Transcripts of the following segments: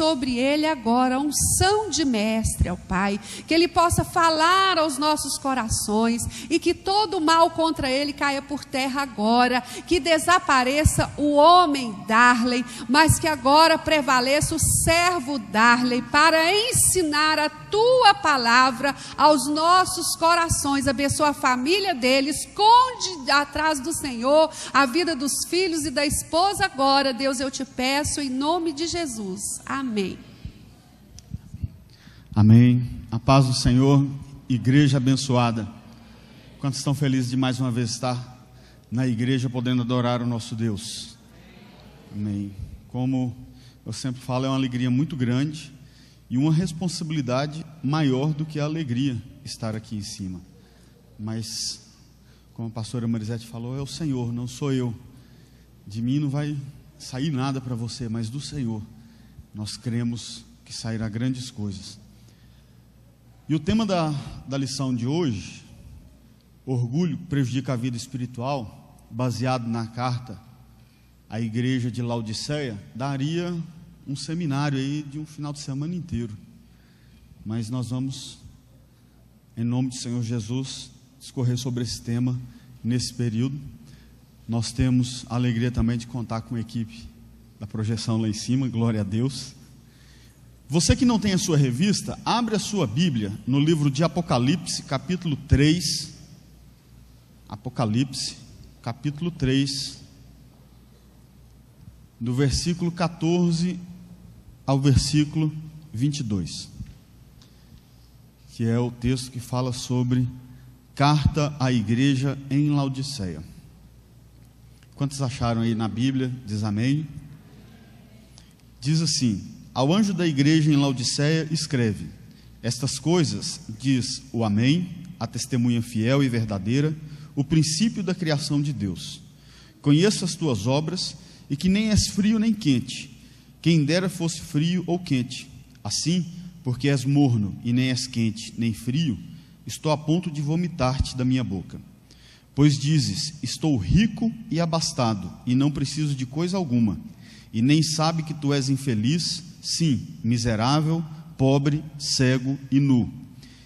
sobre ele agora unção de mestre, ó Pai, que ele possa falar aos nossos corações e que todo mal contra ele caia por terra agora, que desapareça o homem Darley, mas que agora prevaleça o servo Darley para ensinar a tua palavra aos nossos corações. Abençoa a família dele, esconde atrás do Senhor a vida dos filhos e da esposa agora, Deus, eu te peço em nome de Jesus, amém. Amém. A paz do Senhor, igreja abençoada. Quantos estão felizes de mais uma vez estar na igreja podendo adorar o nosso Deus? Amém. Como eu sempre falo, é uma alegria muito grande e uma responsabilidade maior do que a alegria estar aqui em cima. Mas, como a pastora Marisete falou, é o Senhor, não sou eu. De mim não vai sair nada para você, mas do Senhor nós cremos que sairá grandes coisas. E o tema da lição de hoje, orgulho prejudica a vida espiritual, baseado na carta à igreja de Laodiceia, daria um seminário aí de um final de semana inteiro. Mas nós vamos, em nome do Senhor Jesus, discorrer sobre esse tema nesse período. Nós temos a alegria também de contar com a equipe da projeção lá em cima, glória a Deus. Você que não tem a sua revista, abre a sua Bíblia no livro de Apocalipse, capítulo 3. Apocalipse, capítulo 3, do versículo 14 ao versículo 22, que é o texto que fala sobre carta à igreja em Laodiceia. Quantos acharam aí na Bíblia? Diz amém. Diz assim: ao anjo da igreja em Laodiceia escreve: estas coisas diz o Amém, a testemunha fiel e verdadeira, o princípio da criação de Deus. Conheço as tuas obras e que nem és frio nem quente. Quem dera fosse frio ou quente. Assim, porque és morno e nem és quente nem frio, estou a ponto de vomitar-te da minha boca. Pois dizes: estou rico e abastado, e não preciso de coisa alguma, e nem sabe que tu és infeliz, sim, miserável, pobre, cego e nu.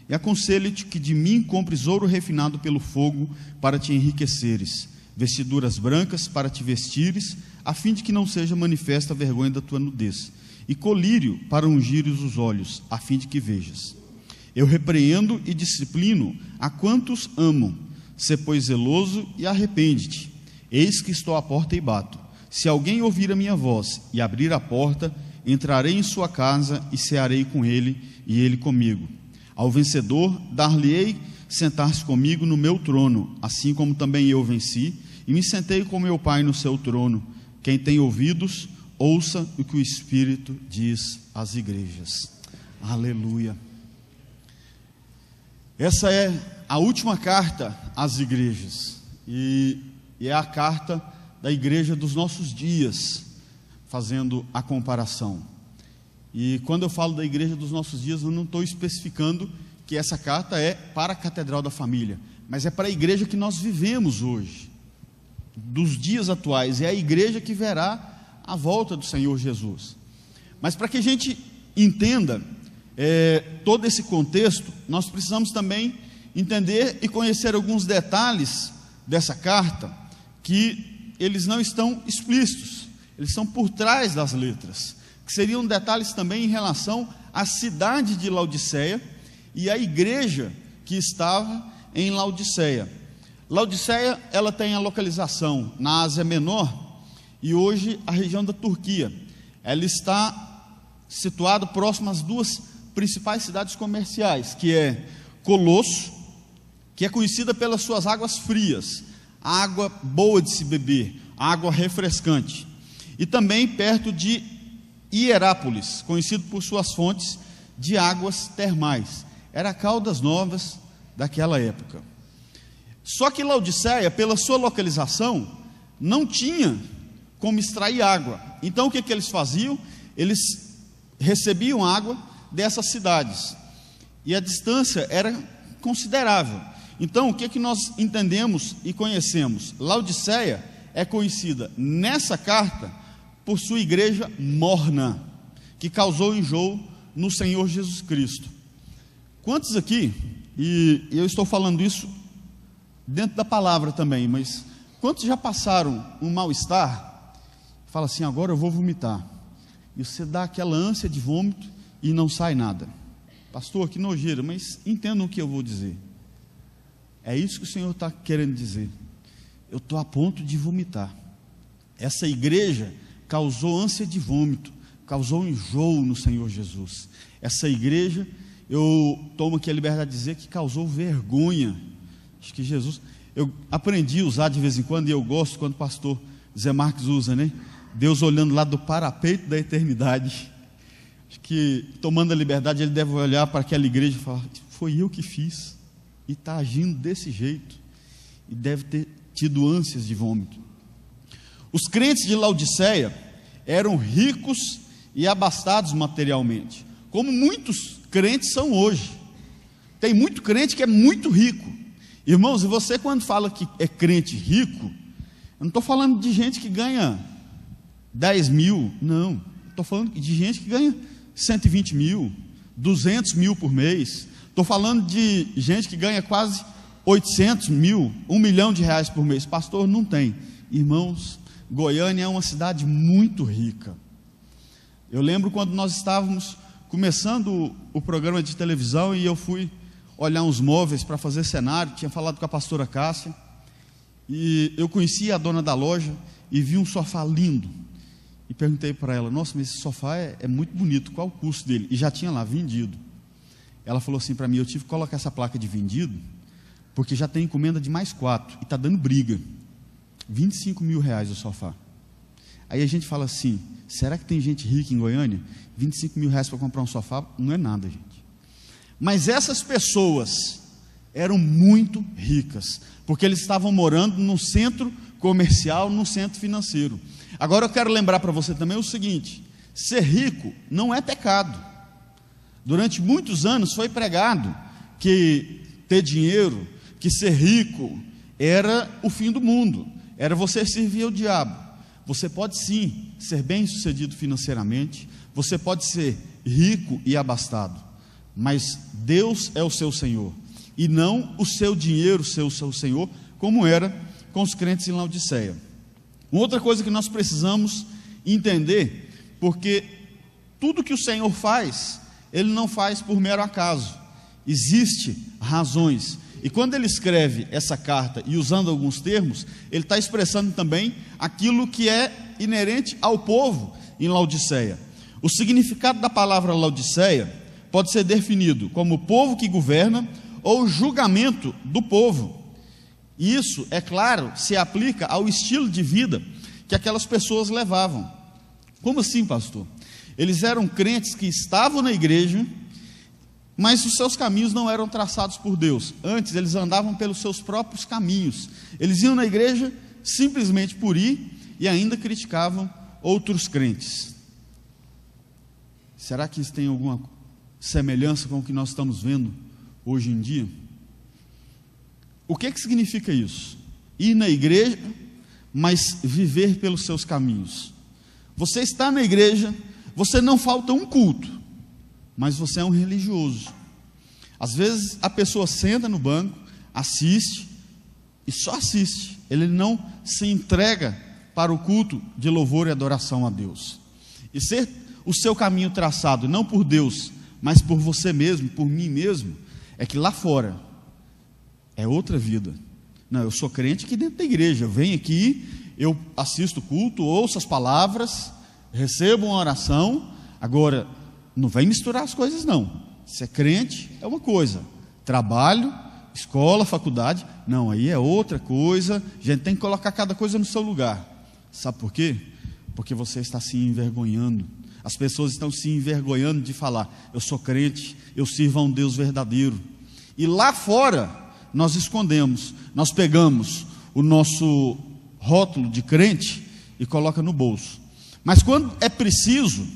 E aconselho-te que de mim compres ouro refinado pelo fogo, para te enriqueceres, vestiduras brancas para te vestires, a fim de que não seja manifesta a vergonha da tua nudez, e colírio para ungires os olhos, a fim de que vejas. Eu repreendo e disciplino a quantos amam. Sê, pois, zeloso e arrepende-te. Eis que estou à porta e bato. Se alguém ouvir a minha voz e abrir a porta, entrarei em sua casa e cearei com ele e ele comigo. Ao vencedor dar-lhe-ei sentar-se comigo no meu trono, assim como também eu venci e me sentei com meu Pai no seu trono. Quem tem ouvidos, ouça o que o Espírito diz às igrejas. Aleluia. Essa é a última carta às igrejas, e é a carta da igreja dos nossos dias, fazendo a comparação. E quando eu falo da igreja dos nossos dias, eu não estou especificando que essa carta é para a Catedral da Família, mas é para a igreja que nós vivemos hoje, dos dias atuais. É a igreja que verá a volta do Senhor Jesus. Mas para que a gente entenda todo esse contexto, nós precisamos também entender e conhecer alguns detalhes dessa carta, que eles não estão explícitos, eles são por trás das letras, que seriam detalhes também em relação à cidade de Laodiceia e à igreja que estava em Laodiceia. Laodiceia, ela tem a localização na Ásia Menor e hoje a região da Turquia. Ela está situada próxima às duas principais cidades comerciais, que é Colosso, que é conhecida pelas suas águas frias, água boa de se beber, água refrescante, e também perto de Hierápolis, conhecido por suas fontes de águas termais. Era Caldas Novas daquela época. Só que Laodiceia, pela sua localização, não tinha como extrair água. Então o que eles faziam? Eles recebiam água dessas cidades, e a distância era considerável. Então o que nós entendemos e conhecemos? Laodiceia é conhecida nessa carta por sua igreja morna, que causou enjoo no Senhor Jesus Cristo. Quantos aqui, e eu estou falando isso dentro da palavra também, mas quantos já passaram um mal-estar, fala assim, agora eu vou vomitar, e você dá aquela ânsia de vômito e não sai nada? Pastor, que nojeira, mas entendam o que eu vou dizer. É isso que o Senhor está querendo dizer. Eu estou a ponto de vomitar. Essa igreja causou ânsia de vômito, causou enjoo no Senhor Jesus. Essa igreja, eu tomo aqui a liberdade de dizer que causou vergonha. Acho que Jesus, eu aprendi a usar de vez em quando, e eu gosto quando o pastor Zé Marques usa, né? Deus olhando lá do parapeito da eternidade. Acho que, tomando a liberdade, ele deve olhar para aquela igreja e falar, foi eu que fiz, e está agindo desse jeito, e deve ter tido ânsias de vômito. Os crentes de Laodiceia eram ricos e abastados materialmente, como muitos crentes são hoje. Tem muito crente que é muito rico. Irmãos, e você quando fala que é crente rico, eu não estou falando de gente que ganha 10 mil, não. Estou falando de gente que ganha 120 mil, 200 mil por mês. Estou falando de gente que ganha quase 800 mil, 1 milhão de reais por mês. Pastor, não tem. Irmãos, Goiânia é uma cidade muito rica. Eu lembro quando nós estávamos começando o programa de televisão e eu fui olhar uns móveis para fazer cenário, tinha falado com a pastora Cássia, e eu conheci a dona da loja e vi um sofá lindo, e perguntei para ela, nossa, mas esse sofá é muito bonito, qual o custo dele? E já tinha lá, vendido. Ela falou assim para mim, eu tive que colocar essa placa de vendido, porque já tem encomenda de mais 4, e está dando briga, 25 mil reais o sofá. Aí a gente fala assim, será que tem gente rica em Goiânia? 25 mil reais para comprar um sofá, não é nada, gente. Mas essas pessoas eram muito ricas, porque eles estavam morando num centro comercial, num centro financeiro. Agora eu quero lembrar para você também o seguinte, ser rico não é pecado. Durante muitos anos foi pregado que ter dinheiro, que ser rico era o fim do mundo, era você servir ao diabo. Você pode sim ser bem sucedido financeiramente, você pode ser rico e abastado, mas Deus é o seu Senhor, e não o seu dinheiro ser o seu Senhor, como era com os crentes em Laodiceia. Uma outra coisa que nós precisamos entender, porque tudo que o Senhor faz, Ele não faz por mero acaso, existem razões, e quando ele escreve essa carta, e usando alguns termos, ele está expressando também aquilo que é inerente ao povo em Laodiceia. O significado da palavra Laodiceia pode ser definido como povo que governa, ou julgamento do povo. E isso, é claro, se aplica ao estilo de vida que aquelas pessoas levavam. Como assim, pastor? Eles eram crentes que estavam na igreja, mas os seus caminhos não eram traçados por Deus. Antes, eles andavam pelos seus próprios caminhos. Eles iam na igreja simplesmente por ir e ainda criticavam outros crentes. Será que isso tem alguma semelhança com o que nós estamos vendo hoje em dia? O que significa isso? Ir na igreja, mas viver pelos seus caminhos. Você está na igreja, você não falta um culto, mas você é um religioso. Às vezes a pessoa senta no banco, assiste, e só assiste, ele não se entrega para o culto de louvor e adoração a Deus. E ser o seu caminho traçado, não por Deus, mas por você mesmo, por mim mesmo, é que lá fora é outra vida. Não, eu sou crente aqui dentro da igreja, eu venho aqui, eu assisto o culto, ouço as palavras, recebo uma oração, agora não vem misturar as coisas não. Ser crente é uma coisa, trabalho, escola, faculdade, não, aí é outra coisa. A gente tem que colocar cada coisa no seu lugar. Sabe por quê? Porque você está se envergonhando. As pessoas estão se envergonhando de falar, eu sou crente, eu sirvo a um Deus verdadeiro. E lá fora nós escondemos, nós pegamos o nosso rótulo de crente e coloca no bolso. Mas quando é preciso,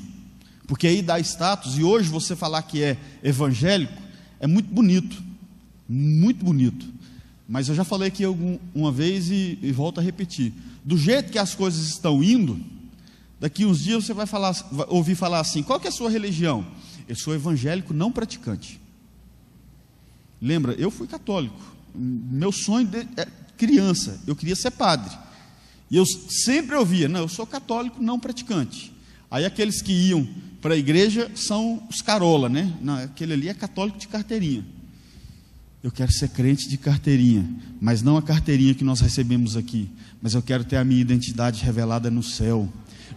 porque aí dá status, e hoje você falar que é evangélico é muito bonito, mas eu já falei aqui uma vez e volto a repetir, do jeito que as coisas estão indo, Daqui uns dias você vai ouvir falar assim: qual que é a sua religião? Eu sou evangélico não praticante. Lembra, eu fui católico. Meu sonho criança, eu queria ser padre. E eu sempre ouvia: não, eu sou católico não praticante. Aí aqueles que iam para a igreja são os carola, né? Não, aquele ali é católico de carteirinha. Eu quero ser crente de carteirinha, mas não a carteirinha que nós recebemos aqui, mas eu quero ter a minha identidade revelada no céu.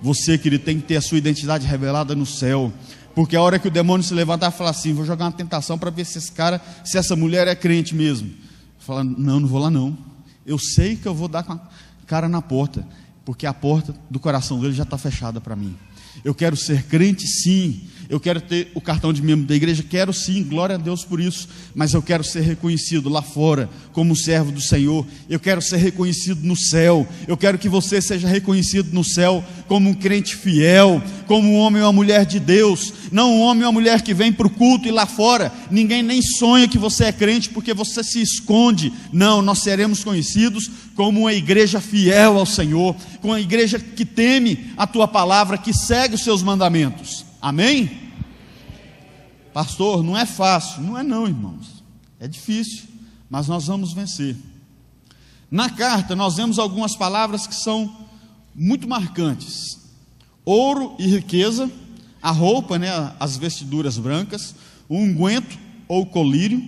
Você, querido, tem que ter a sua identidade revelada no céu, porque a hora que o demônio se levantar e falar assim: vou jogar uma tentação para ver se essa mulher é crente mesmo. Fala: não vou lá não. Eu sei que eu vou dar com a cara na porta, porque a porta do coração dele já está fechada para mim. Eu quero ser crente, sim. Eu quero ter o cartão de membro da igreja, quero sim, glória a Deus por isso. Mas eu quero ser reconhecido lá fora como servo do Senhor. Eu quero ser reconhecido no céu. Eu quero que você seja reconhecido no céu como um crente fiel, como um homem ou uma mulher de Deus. Não um homem ou uma mulher que vem para o culto e lá fora ninguém nem sonha que você é crente porque você se esconde. Não, nós seremos conhecidos como uma igreja fiel ao Senhor, como uma igreja que teme a tua palavra, que segue os seus mandamentos. Amém? Pastor, não é fácil. Não é não, irmãos. É difícil, mas nós vamos vencer. Na carta nós vemos algumas palavras que são muito marcantes: ouro e riqueza, a roupa, né, as vestiduras brancas, o unguento ou colírio,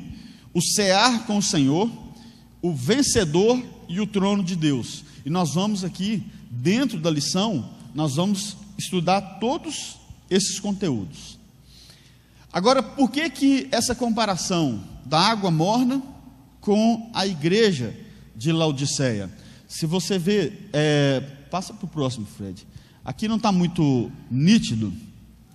o cear com o Senhor, o vencedor e o trono de Deus. E nós vamos aqui, dentro da lição, nós vamos estudar todos esses conteúdos. Agora, por que essa comparação da água morna com a igreja de Laodiceia? Se você vê, passa para o próximo, Fred. Aqui não está muito nítido,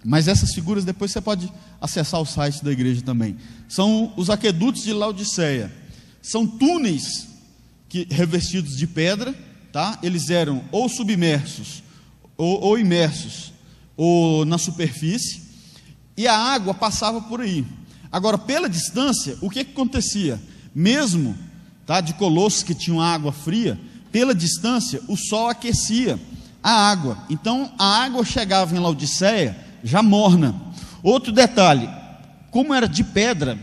mas essas figuras depois você pode acessar o site da igreja também. São os aquedutos de Laodiceia. São túneis revestidos de pedra, tá? Eles eram ou submersos ou imersos ou na superfície, e a água passava por aí. Agora, pela distância, o que acontecia? Mesmo, tá, de Colossos, que tinham água fria, pela distância o sol aquecia a água. Então a água chegava em Laodiceia já morna. Outro detalhe: como era de pedra,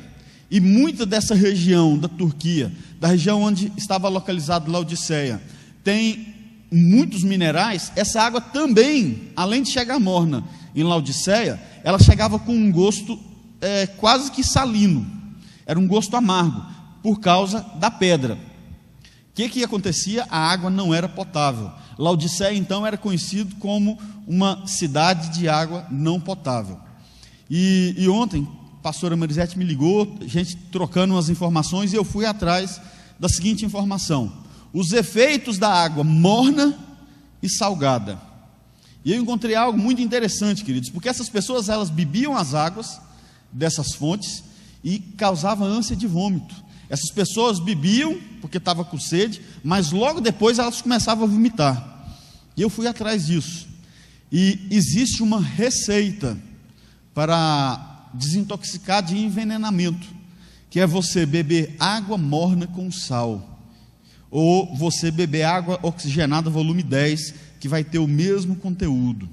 e muita dessa região da Turquia, da região onde estava localizado Laodiceia, tem muitos minerais. Essa água também, além de chegar morna em Laodiceia, ela chegava com um gosto quase que salino. Era um gosto amargo, por causa da pedra. O que acontecia? A água não era potável. Laodiceia então era conhecido como uma cidade de água não potável. E ontem a pastora Marisete me ligou, a gente trocando umas informações, e eu fui atrás da seguinte informação: os efeitos da água morna e salgada. E eu encontrei algo muito interessante, queridos, porque essas pessoas, elas bebiam as águas dessas fontes e causavam ânsia de vômito. Essas pessoas bebiam porque estavam com sede, mas logo depois elas começavam a vomitar. E eu fui atrás disso. E existe uma receita para desintoxicar de envenenamento, que é você beber água morna com sal, ou você beber água oxigenada volume 10, que vai ter o mesmo conteúdo,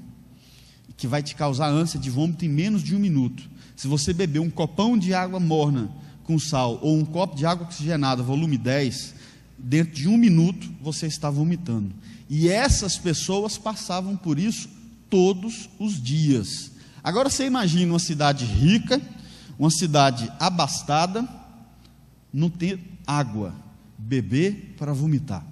que vai te causar ânsia de vômito em menos de 1 minuto. Se você beber um copão de água morna com sal, ou um copo de água oxigenada volume 10, dentro de 1 minuto você está vomitando. E essas pessoas passavam por isso todos os dias. Agora você imagina uma cidade rica, uma cidade abastada, não ter água, beber para vomitar.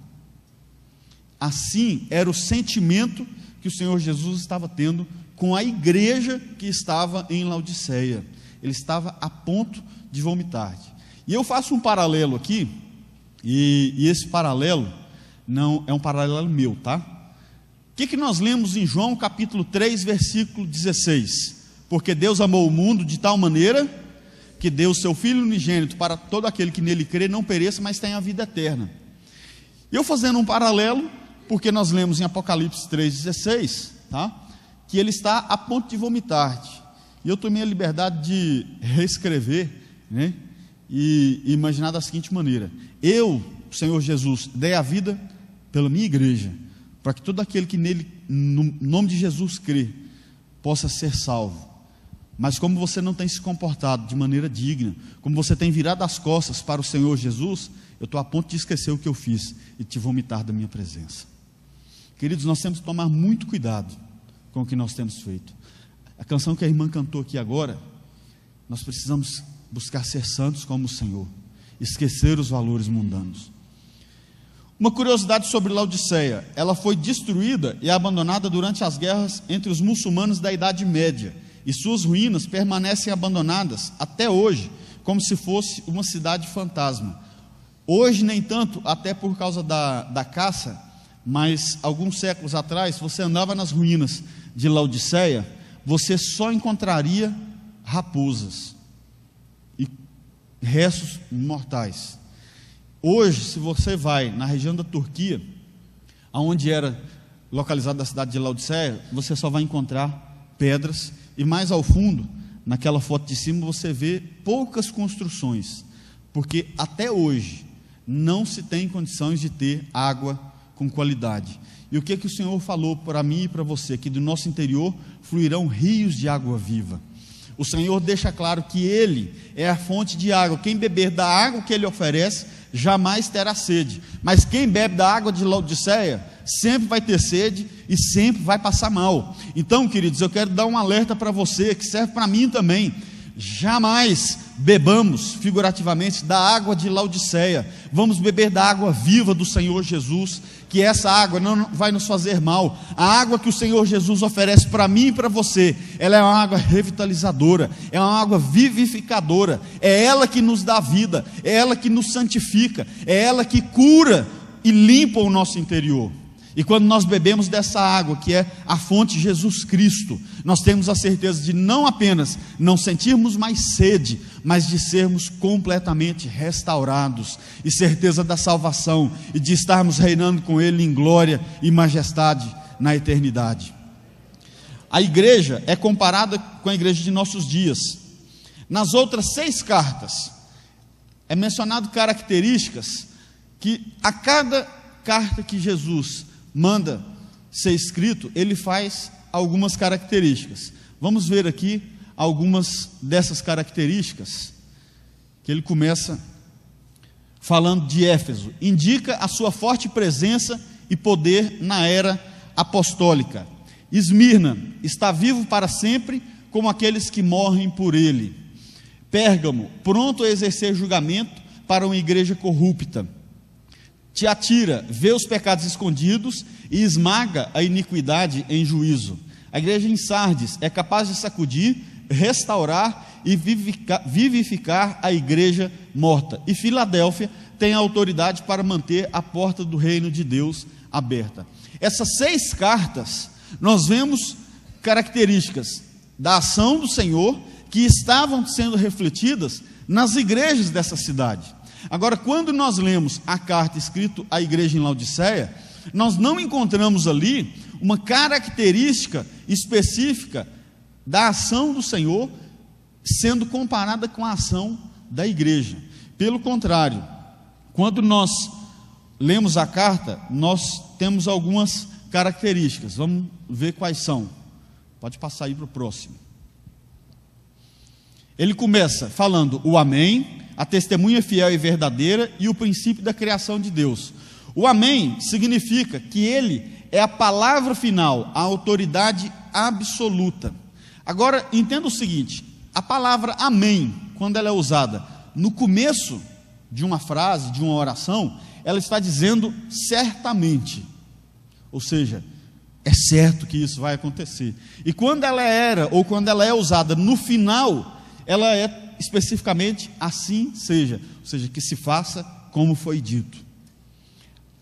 Assim era o sentimento que o Senhor Jesus estava tendo com a igreja que estava em Laodiceia. Ele estava a ponto de vomitar. E eu faço um paralelo aqui, e esse paralelo não é um paralelo meu, tá? O que nós lemos em João capítulo 3, versículo 16? Porque Deus amou o mundo de tal maneira que deu o seu Filho unigênito para todo aquele que nele crê não pereça, mas tenha a vida eterna. E eu fazendo um paralelo, porque nós lemos em Apocalipse 3,16, tá? Que ele está a ponto de vomitar. E eu tomei a liberdade de reescrever, né? E imaginar da seguinte maneira: eu, Senhor Jesus, dei a vida pela minha igreja, para que todo aquele que nele no nome de Jesus crer, possa ser salvo. Mas como você não tem se comportado de maneira digna, como você tem virado as costas para o Senhor Jesus, eu estou a ponto de esquecer o que eu fiz e te vomitar da minha presença. Queridos, nós temos que tomar muito cuidado com o que nós temos feito. A canção que a irmã cantou aqui agora, nós precisamos buscar ser santos como o Senhor, esquecer os valores mundanos. Uma curiosidade sobre Laodiceia: ela foi destruída e abandonada durante as guerras entre os muçulmanos da Idade Média, e suas ruínas permanecem abandonadas até hoje, como se fosse uma cidade fantasma. Hoje nem tanto, até por causa da caça, mas alguns séculos atrás, você andava nas ruínas de Laodiceia, você só encontraria raposas e restos mortais. Hoje, se você vai na região da Turquia, aonde era localizada a cidade de Laodiceia, você só vai encontrar pedras, e mais ao fundo, naquela foto de cima, você vê poucas construções, porque até hoje não se tem condições de ter água com qualidade. E o que o Senhor falou para mim e para você? Que do nosso interior fluirão rios de água viva. O Senhor deixa claro que Ele é a fonte de água. Quem beber da água que Ele oferece, jamais terá sede. Mas quem bebe da água de Laodiceia, sempre vai ter sede e sempre vai passar mal. Então, queridos, eu quero dar um alerta para você, que serve para mim também. Jamais bebamos figurativamente da água de Laodiceia. Vamos beber da água viva do Senhor Jesus, que essa água não vai nos fazer mal. A água que o Senhor Jesus oferece para mim e para você, ela é uma água revitalizadora, é uma água vivificadora, é ela que nos dá vida, é ela que nos santifica, é ela que cura e limpa o nosso interior. E quando nós bebemos dessa água, que é a fonte de Jesus Cristo, nós temos a certeza de não apenas não sentirmos mais sede, mas de sermos completamente restaurados, e certeza da salvação, e de estarmos reinando com Ele em glória e majestade na eternidade. A igreja é comparada com a igreja de nossos dias. Nas outras 6 cartas, é mencionado características que a cada carta que Jesus manda ser escrito, ele faz algumas características. Vamos ver aqui algumas dessas características, que ele começa falando de Éfeso. Indica a sua forte presença e poder na era apostólica. Esmirna está vivo para sempre, como aqueles que morrem por ele. Pérgamo, pronto a exercer julgamento para uma igreja corrupta. Tiatira vê os pecados escondidos e esmaga a iniquidade em juízo. A igreja em Sardes é capaz de sacudir, restaurar e vivificar a igreja morta. E Filadélfia tem autoridade para manter a porta do reino de Deus aberta. Essas 6 cartas, nós vemos características da ação do Senhor que estavam sendo refletidas nas igrejas dessa cidade. Agora, quando nós lemos a carta escrita à igreja em Laodiceia, nós não encontramos ali uma característica específica da ação do Senhor sendo comparada com a ação da igreja. Pelo contrário, quando nós lemos a carta, nós temos algumas características. Vamos ver quais são. Pode passar aí para o próximo. Ele começa falando o amém, a testemunha fiel e verdadeira e o princípio da criação de Deus. O amém significa que ele é a palavra final, a autoridade absoluta. Agora, entenda o seguinte: a palavra amém, quando ela é usada no começo de uma frase, de uma oração, ela está dizendo certamente, ou seja, é certo que isso vai acontecer. E quando ela é usada no final, ela é especificamente assim seja, ou seja, que se faça como foi dito.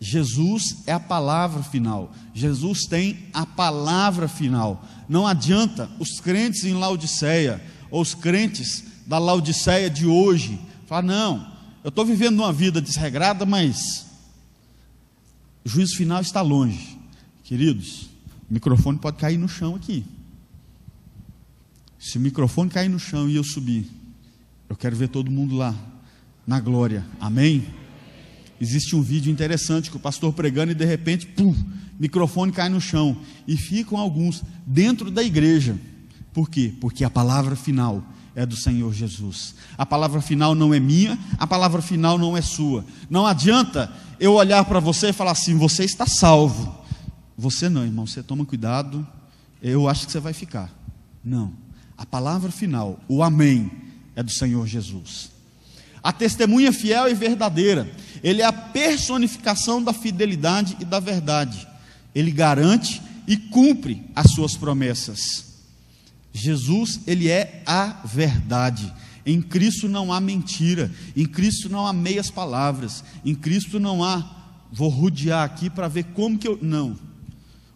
Jesus é a palavra final, Jesus tem a palavra final. Não adianta os crentes em Laodiceia, ou os crentes da Laodiceia de hoje, falar: não, eu estou vivendo uma vida desregrada, mas o juízo final está longe. Queridos, o microfone pode cair no chão aqui. Se o microfone cair no chão e eu subir, eu quero ver todo mundo lá, na glória, amém? Existe um vídeo interessante que o pastor pregando e de repente, pum, microfone cai no chão. E ficam alguns dentro da igreja. Por quê? Porque a palavra final é do Senhor Jesus. A palavra final não é minha, a palavra final não é sua. Não adianta eu olhar para você e falar assim: você está salvo. Você não, irmão, você toma cuidado, eu acho que você vai ficar. Não, a palavra final, o amém, é do Senhor Jesus. A testemunha fiel e verdadeira, ele é a personificação da fidelidade e da verdade. Ele garante e cumpre as suas promessas. Jesus, ele é a verdade. Em Cristo não há mentira, em Cristo não há meias palavras, em Cristo não há, vou rodear aqui para ver como que eu, não.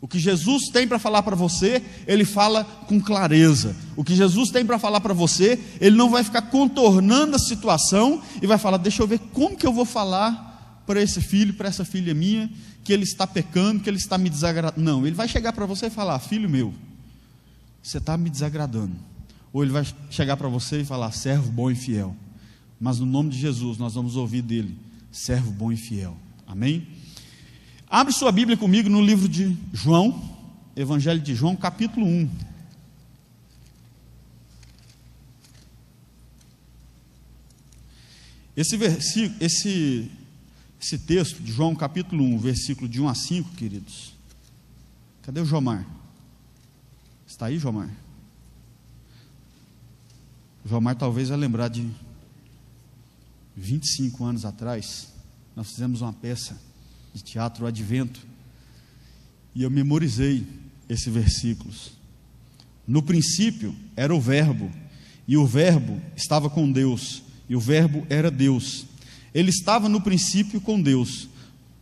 O que Jesus tem para falar para você, ele fala com clareza. O que Jesus tem para falar para você, ele não vai ficar contornando a situação e vai falar: deixa eu ver como que eu vou falar para esse filho, para essa filha minha, que ele está pecando, que ele está me desagradando. Não, ele vai chegar para você e falar: filho meu, você está me desagradando. Ou ele vai chegar para você e falar: servo bom e fiel. Mas no nome de Jesus nós vamos ouvir dele: servo bom e fiel. Amém? Abre sua Bíblia comigo no livro de João, Evangelho de João, capítulo 1. Esse texto de João, capítulo 1, versículo de 1 a 5, queridos. Cadê o Jomar? Está aí, Jomar? O Jomar talvez vai lembrar de 25 anos atrás, nós fizemos uma peça de teatro, o Advento, e eu memorizei esses versículos. No princípio era o Verbo, e o Verbo estava com Deus, e o Verbo era Deus. Ele estava no princípio com Deus.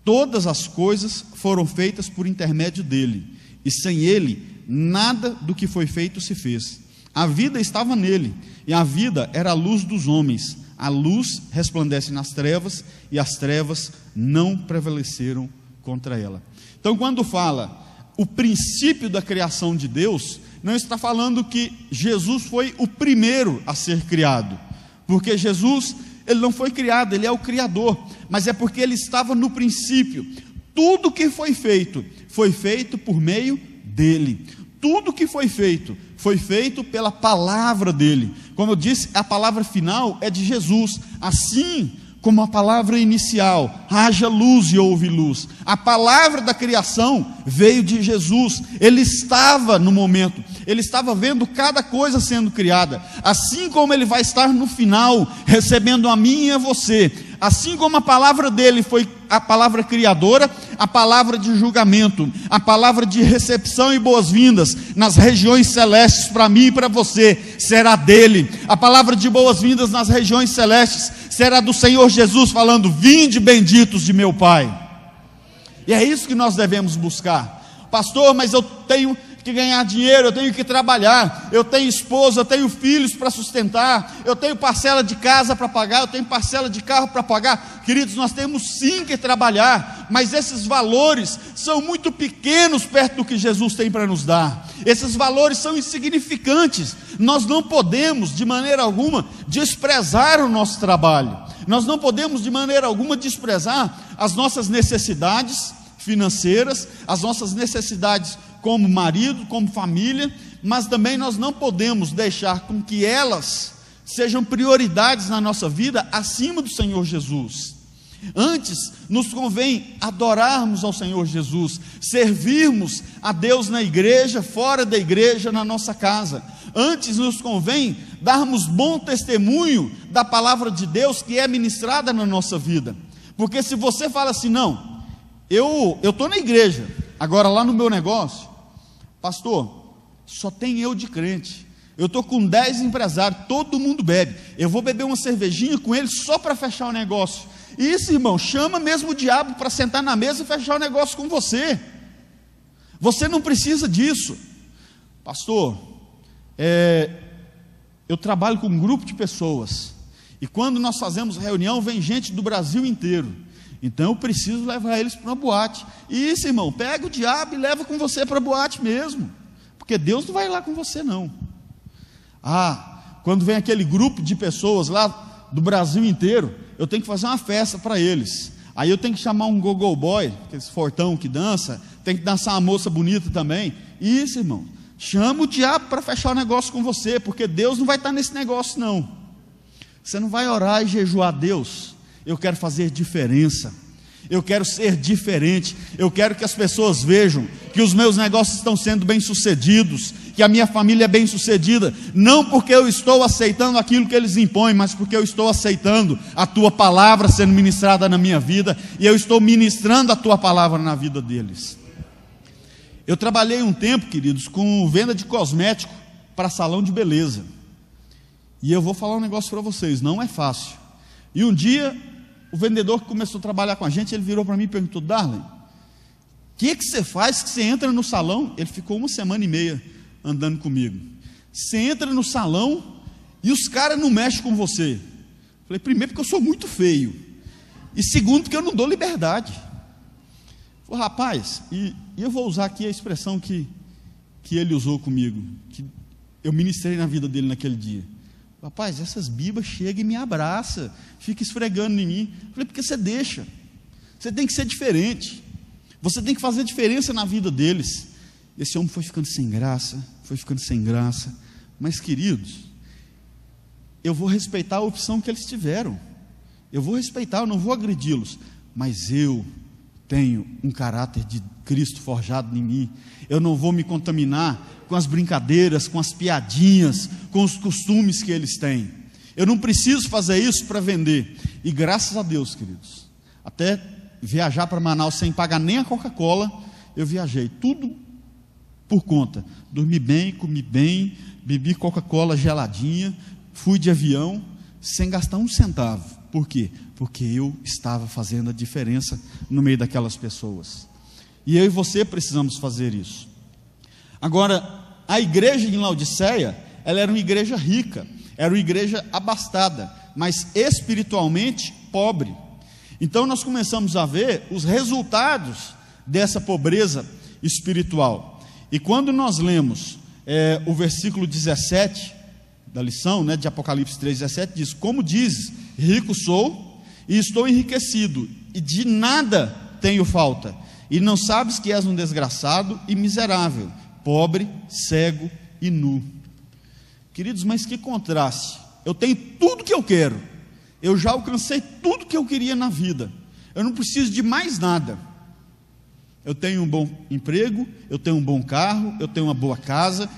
Todas as coisas foram feitas por intermédio dele, e sem ele nada do que foi feito se fez. A vida estava nele, e a vida era a luz dos homens. A luz resplandece nas trevas, e as trevas não prevaleceram contra ela. Então, quando fala o princípio da criação de Deus, não está falando que Jesus foi o primeiro a ser criado, porque Jesus, ele não foi criado, ele é o Criador, mas é porque ele estava no princípio. Tudo que foi feito por meio dele. Tudo que foi feito pela palavra dele. Como eu disse, a palavra final é de Jesus, assim como a palavra inicial, haja luz e houve luz. A palavra da criação veio de Jesus. Ele estava no momento, ele estava vendo cada coisa sendo criada, assim como ele vai estar no final, recebendo a mim e a você. Assim como a palavra dele foi a palavra criadora, a palavra de julgamento, a palavra de recepção e boas-vindas nas regiões celestes para mim e para você, será dele. A palavra de boas-vindas nas regiões celestes será do Senhor Jesus, falando: vinde benditos de meu Pai. E é isso que nós devemos buscar. Pastor, mas eu tenho que ganhar dinheiro, eu tenho que trabalhar, eu tenho esposa, eu tenho filhos para sustentar, eu tenho parcela de casa para pagar, eu tenho parcela de carro para pagar. Queridos, nós temos sim que trabalhar, mas esses valores são muito pequenos perto do que Jesus tem para nos dar. Esses valores são insignificantes. Nós não podemos de maneira alguma desprezar o nosso trabalho, nós não podemos de maneira alguma desprezar as nossas necessidades financeiras, as nossas necessidades como marido, como família, mas também nós não podemos deixar com que elas sejam prioridades na nossa vida acima do Senhor Jesus. Antes, nos convém adorarmos ao Senhor Jesus, servirmos a Deus na igreja, fora da igreja, na nossa casa. Antes nos convém darmos bom testemunho da palavra de Deus que é ministrada na nossa vida. Porque se você fala assim: não, eu estou na igreja, agora lá no meu negócio, pastor, só tem eu de crente, eu estou com 10 empresários, todo mundo bebe, eu vou beber uma cervejinha com eles só para fechar o negócio. Isso, irmão, chama mesmo o diabo para sentar na mesa e fechar o negócio com você. Você não precisa disso. Pastor, eu trabalho com um grupo de pessoas, e quando nós fazemos reunião, vem gente do Brasil inteiro, então eu preciso levar eles para uma boate. Isso, irmão, pega o diabo e leva com você para a boate mesmo, porque Deus não vai lá com você não. Quando vem aquele grupo de pessoas lá do Brasil inteiro, eu tenho que fazer uma festa para eles. Aí eu tenho que chamar um go-go boy, aquele fortão que dança, tem que dançar uma moça bonita também. Isso, irmão, chama o diabo para fechar o negócio com você, porque Deus não vai estar nesse negócio não. Você não vai orar e jejuar a Deus. Eu quero fazer diferença, eu quero ser diferente, eu quero que as pessoas vejam que os meus negócios estão sendo bem-sucedidos, que a minha família é bem-sucedida, não porque eu estou aceitando aquilo que eles impõem, mas porque eu estou aceitando a tua palavra sendo ministrada na minha vida, e eu estou ministrando a tua palavra na vida deles. Eu trabalhei um tempo, queridos, com venda de cosmético para salão de beleza, e eu vou falar um negócio para vocês, não é fácil. E um dia, o vendedor que começou a trabalhar com a gente, ele virou para mim e perguntou: Darley, o que você faz que você entra no salão? Ele ficou 1 semana e meia andando comigo. Você entra no salão e os caras não mexem com você. Falei: primeiro, porque eu sou muito feio, e segundo, porque eu não dou liberdade. Falei: rapaz, e eu vou usar aqui a expressão que ele usou comigo, que eu ministrei na vida dele naquele dia. Rapaz, essas bibas chegam e me abraçam, fica esfregando em mim. Falei: porque você deixa, você tem que ser diferente, você tem que fazer diferença na vida deles. Esse homem foi ficando sem graça, mas queridos, eu vou respeitar a opção que eles tiveram, eu vou respeitar, eu não vou agredi-los, mas eu tenho um caráter de Cristo forjado em mim, eu não vou me contaminar com as brincadeiras, com as piadinhas, com os costumes que eles têm. Eu não preciso fazer isso para vender. E graças a Deus, queridos, até viajar para Manaus sem pagar nem a Coca-Cola, eu viajei, tudo por conta. Dormi bem, comi bem, bebi Coca-Cola geladinha, fui de avião, sem gastar um centavo. Por quê? Porque eu estava fazendo a diferença no meio daquelas pessoas. E eu e você precisamos fazer isso. Agora, a igreja em Laodiceia, ela era uma igreja rica, era uma igreja abastada, mas espiritualmente pobre. Então nós começamos a ver os resultados dessa pobreza espiritual. E quando nós lemos o versículo 17 da lição, de Apocalipse 3,17, diz: como dizes, rico sou e estou enriquecido, e de nada tenho falta, e não sabes que és um desgraçado e miserável, pobre, cego e nu. Queridos, mas que contraste. Eu tenho tudo que eu quero, eu já alcancei tudo que eu queria na vida, eu não preciso de mais nada. Eu tenho um bom emprego, eu tenho um bom carro, eu tenho uma boa casa,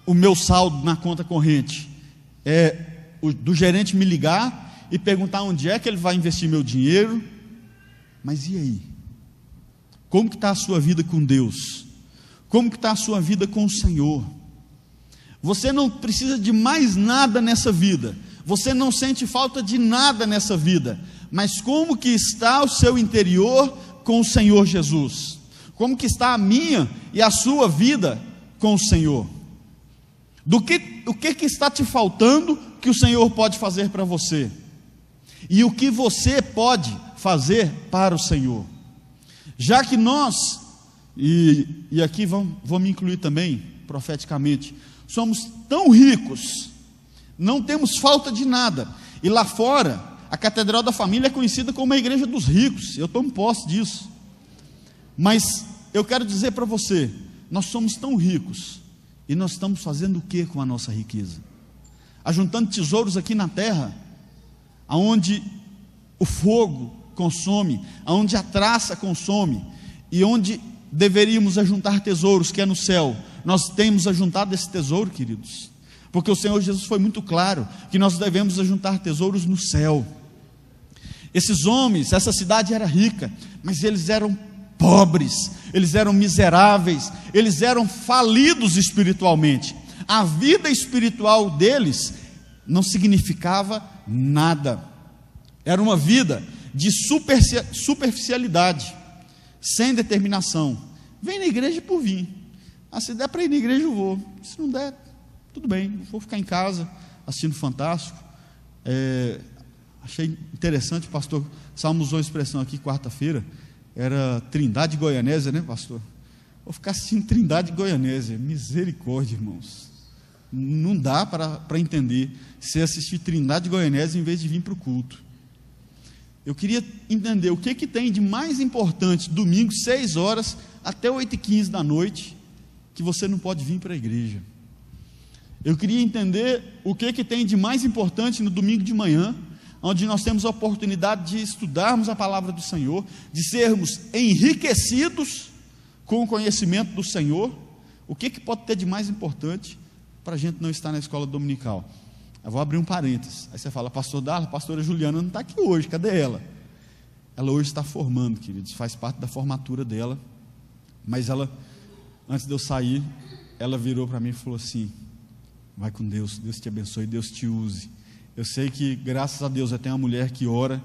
o meu saldo na conta corrente é do gerente me ligar e perguntar onde é que ele vai investir meu dinheiro. Mas e aí? Como que está a sua vida com Deus? Como que está a sua vida com o Senhor? Você não precisa de mais nada nessa vida, você não sente falta de nada nessa vida, mas como que está o seu interior com o Senhor Jesus? Como que está a minha e a sua vida com o Senhor? O que está te faltando que o Senhor pode fazer para você? E o que você pode fazer para o Senhor? Já que nós, e aqui vou me incluir também, profeticamente, somos tão ricos, não temos falta de nada, e lá fora, a Catedral da Família é conhecida como a igreja dos ricos, eu tomo posse disso, mas eu quero dizer para você, nós somos tão ricos, e nós estamos fazendo o que com a nossa riqueza? Ajuntando tesouros aqui na terra, aonde o fogo consome, aonde a traça consome, e onde deveríamos ajuntar tesouros, que é no céu. Nós temos ajuntado esse tesouro, queridos, porque o Senhor Jesus foi muito claro, que nós devemos ajuntar tesouros no céu. Esses homens, essa cidade era rica, mas eles eram pobres, eles eram miseráveis, eles eram falidos espiritualmente. A vida espiritual deles não significava nada, era uma vida de superficialidade, sem determinação. Vem na igreja por vir, se der para ir na igreja eu vou, se não der, tudo bem, vou ficar em casa assistindo Fantástico. Achei interessante, o pastor Salmo usou a expressão aqui quarta-feira, era Trindade Goianésia, né, pastor? Vou ficar assistindo Trindade Goianésia, misericórdia, irmãos. Não dá para entender se assistir Trindade Goianésia em vez de vir para o culto. Eu queria entender o que tem de mais importante, domingo, 6 horas, até 8h15 da noite, que você não pode vir para a igreja. Eu queria entender o que tem de mais importante no domingo de manhã, onde nós temos a oportunidade de estudarmos a palavra do Senhor, de sermos enriquecidos com o conhecimento do Senhor. O que pode ter de mais importante para a gente não estar na escola dominical? Eu vou abrir um parênteses. Aí você fala, pastor Darla, a pastora Juliana não está aqui hoje, cadê ela? Ela hoje está formando, queridos, faz parte da formatura dela. Mas ela, antes de eu sair, ela virou para mim e falou assim: vai com Deus, Deus te abençoe, Deus te use. Eu sei que, graças a Deus, eu tenho uma mulher que ora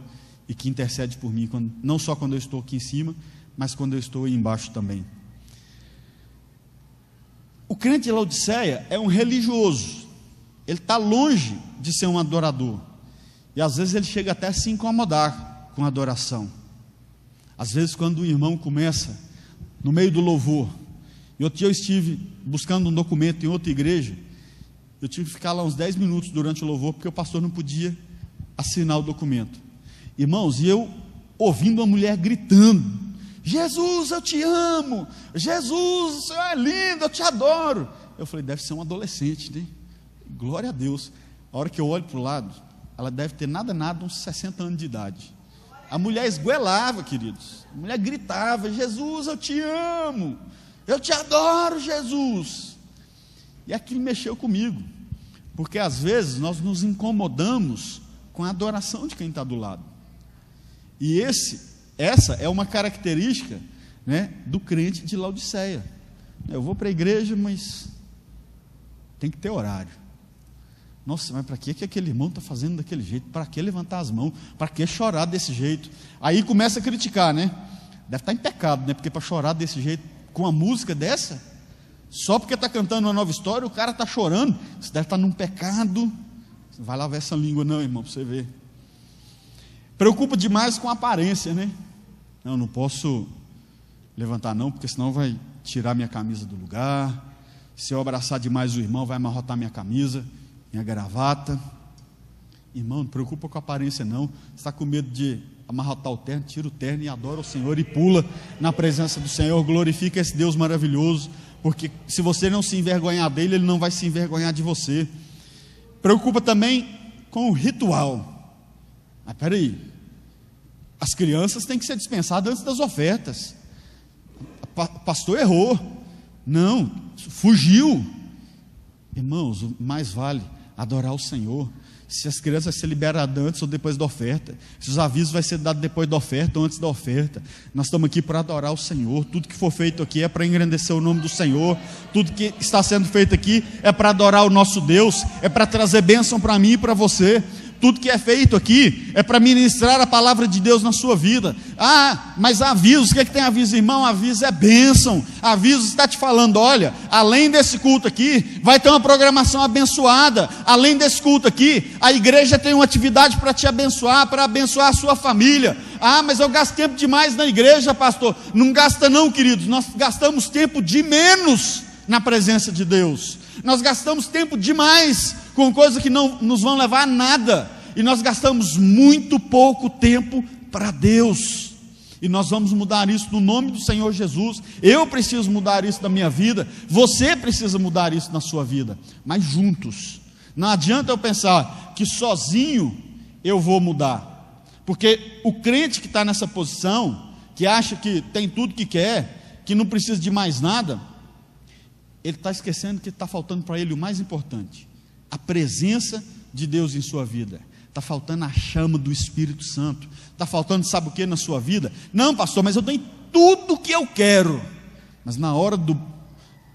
e que intercede por mim, não só quando eu estou aqui em cima, mas quando eu estou aí embaixo também. O crente de Laodiceia é um religioso. Ele está longe de ser um adorador. E às vezes ele chega até a se incomodar com a adoração. Às vezes, quando o irmão começa no meio do louvor, e outro dia eu estive buscando um documento em outra igreja, eu tive que ficar lá uns 10 minutos durante o louvor, porque o pastor não podia assinar o documento. Irmãos, e eu ouvindo uma mulher gritando: Jesus, eu te amo, Jesus, o Senhor é lindo, eu te adoro. Eu falei, deve ser um adolescente, né? Glória a Deus. A hora que eu olho para o lado, ela deve ter nada, uns 60 anos de idade. A mulher esguelava, queridos. A mulher gritava: Jesus, eu te amo, eu te adoro, Jesus. E aquilo mexeu comigo, porque às vezes nós nos incomodamos com a adoração de quem está do lado. E essa é uma característica, né, do crente de Laodiceia. Eu vou para a igreja, mas tem que ter horário. Nossa, mas para que aquele irmão está fazendo daquele jeito? Para que levantar as mãos? Para que chorar desse jeito? Aí começa a criticar, né? Deve estar em pecado, né? Porque para chorar desse jeito, com uma música dessa, só porque está cantando uma nova história, o cara está chorando. Você deve estar num pecado. Não vai lavar essa língua não, irmão, para você ver. Preocupa demais com a aparência, né? Não posso levantar não, porque senão vai tirar minha camisa do lugar. Se eu abraçar demais o irmão, vai amarrotar minha camisa, minha gravata. Irmão, não preocupa com a aparência não. Você está com medo de amarrotar o terno? Tira o terno e adora o Senhor e pula na presença do Senhor. Glorifica esse Deus maravilhoso, porque se você não se envergonhar dele, ele não vai se envergonhar de você. Preocupa também com o ritual. Mas peraí, as crianças têm que ser dispensadas antes das ofertas. O pastor errou, não, fugiu. Irmãos, o mais vale adorar o Senhor. Se as crianças vão ser liberadas antes ou depois da oferta, se os avisos vão ser dados depois da oferta ou antes da oferta, nós estamos aqui para adorar o Senhor. Tudo que for feito aqui é para engrandecer o nome do Senhor. Tudo que está sendo feito aqui é para adorar o nosso Deus, é para trazer bênção para mim e para você. Tudo que é feito aqui é para ministrar a palavra de Deus na sua vida. Ah, mas avisos, o que tem aviso, irmão? Aviso é bênção. Aviso está te falando: olha, além desse culto aqui, vai ter uma programação abençoada. Além desse culto aqui, a igreja tem uma atividade para te abençoar, para abençoar a sua família. Ah, mas eu gasto tempo demais na igreja, pastor. Não gasta não, queridos. Nós gastamos tempo de menos na presença de Deus. Nós gastamos tempo demais com coisas que não nos vão levar a nada, e nós gastamos muito pouco tempo para Deus. E nós vamos mudar isso no nome do Senhor Jesus. Eu preciso mudar isso na minha vida, você precisa mudar isso na sua vida, mas juntos. Não adianta eu pensar que sozinho eu vou mudar, porque o crente que está nessa posição, que acha que tem tudo que quer, que não precisa de mais nada, ele está esquecendo que está faltando para ele o mais importante: a presença de Deus em sua vida. Está faltando a chama do Espírito Santo. Está faltando, sabe o que na sua vida? Não, pastor, mas eu tenho tudo o que eu quero. Mas na hora do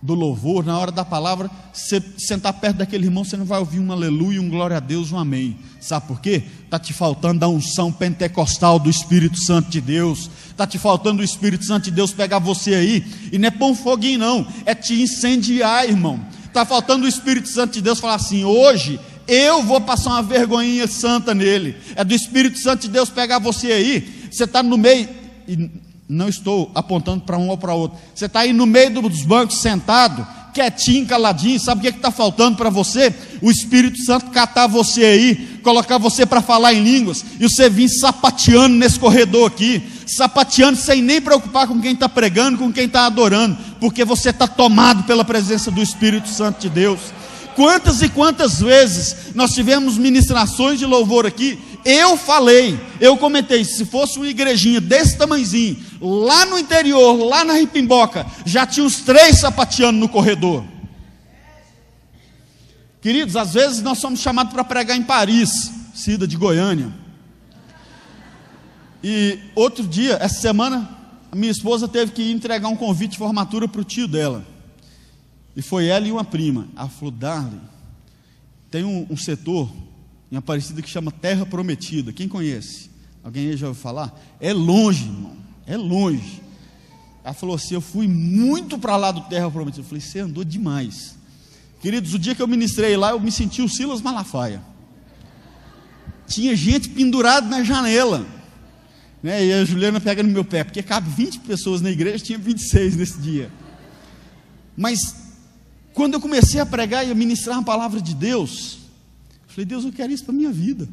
louvor, na hora da palavra, você sentar perto daquele irmão, você não vai ouvir um aleluia, um glória a Deus, um amém. Sabe por quê? Está te faltando a unção pentecostal do Espírito Santo de Deus. Está te faltando o Espírito Santo de Deus pegar você aí, e não é pôr um foguinho não, é te incendiar, irmão. Está faltando o Espírito Santo de Deus falar assim: hoje eu vou passar uma vergonhinha santa nele. É do Espírito Santo de Deus pegar você aí. Você está no meio, e não estou apontando para um ou para outro, você está aí no meio dos bancos sentado, quietinho, caladinho. Sabe o que está faltando para você? O Espírito Santo catar você aí, colocar você para falar em línguas, e você vir sapateando nesse corredor aqui, sapateando sem nem preocupar com quem está pregando, com quem está adorando, porque você está tomado pela presença do Espírito Santo de Deus. Quantas e quantas vezes nós tivemos ministrações de louvor aqui, eu comentei, se fosse uma igrejinha desse tamanhozinho, lá no interior, lá na Ripimboca, já tinha uns 3 sapateando no corredor. Queridos, às vezes nós somos chamados para pregar em Paris, Cida de Goiânia. E outro dia, essa semana, a minha esposa teve que entregar um convite de formatura para o tio dela. E foi ela e uma prima. Ela falou: Darley, tem um setor em Aparecida que chama Terra Prometida. Quem conhece? Alguém aí já ouviu falar? É longe, irmão, é longe. Ela falou assim: eu fui muito para lá do Terra Prometida. Eu falei: você andou demais. Queridos, o dia que eu ministrei lá, eu me senti o Silas Malafaia. Tinha gente pendurada na janela, né? E a Juliana pega no meu pé, porque cabe 20 pessoas na igreja, tinha 26 nesse dia. Mas quando eu comecei a pregar e a ministrar a palavra de Deus, eu falei: Deus, eu quero isso para a minha vida.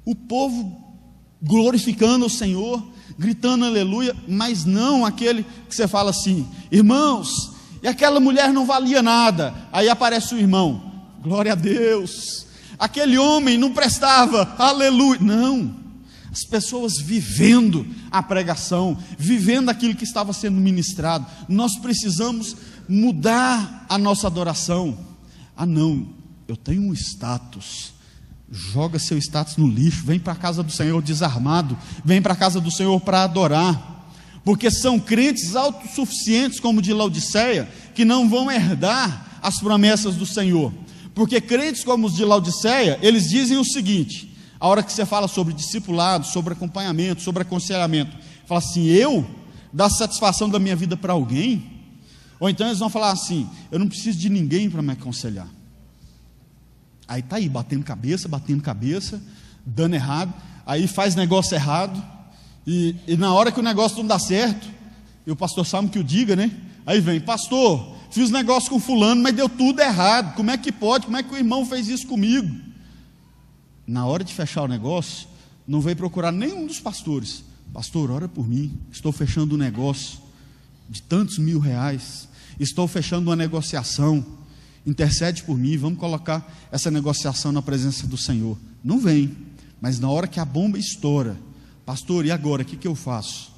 O povo glorificando o Senhor, gritando aleluia, mas não aquele que você fala assim: irmãos, e aquela mulher não valia nada. Aí aparece o irmão: glória a Deus. Aquele homem não prestava, aleluia. Não, as pessoas vivendo a pregação, vivendo aquilo que estava sendo ministrado. Nós precisamos mudar a nossa adoração. Ah não, eu tenho um status. Joga seu status no lixo, vem para a casa do Senhor desarmado, vem para a casa do Senhor para adorar. Porque são crentes autossuficientes, como de Laodiceia, que não vão herdar as promessas do Senhor. Porque crentes como os de Laodiceia, eles dizem o seguinte: a hora que você fala sobre discipulado, sobre acompanhamento, sobre aconselhamento, fala assim: eu dar satisfação da minha vida para alguém? Ou então eles vão falar assim: eu não preciso de ninguém para me aconselhar. Aí está aí, batendo cabeça, dando errado, aí faz negócio errado. E na hora que o negócio não dá certo, e o pastor Salmo que o diga, né? Aí vem: pastor, fiz negócio com fulano, mas deu tudo errado. Como é que pode? Como é que o irmão fez isso comigo? Na hora de fechar o negócio, não veio procurar nenhum dos pastores: pastor, ora por mim, estou fechando um negócio de tantos mil reais, estou fechando uma negociação, intercede por mim, vamos colocar essa negociação na presença do Senhor. Não vem, mas na hora que a bomba estoura: pastor, e agora, o que eu faço?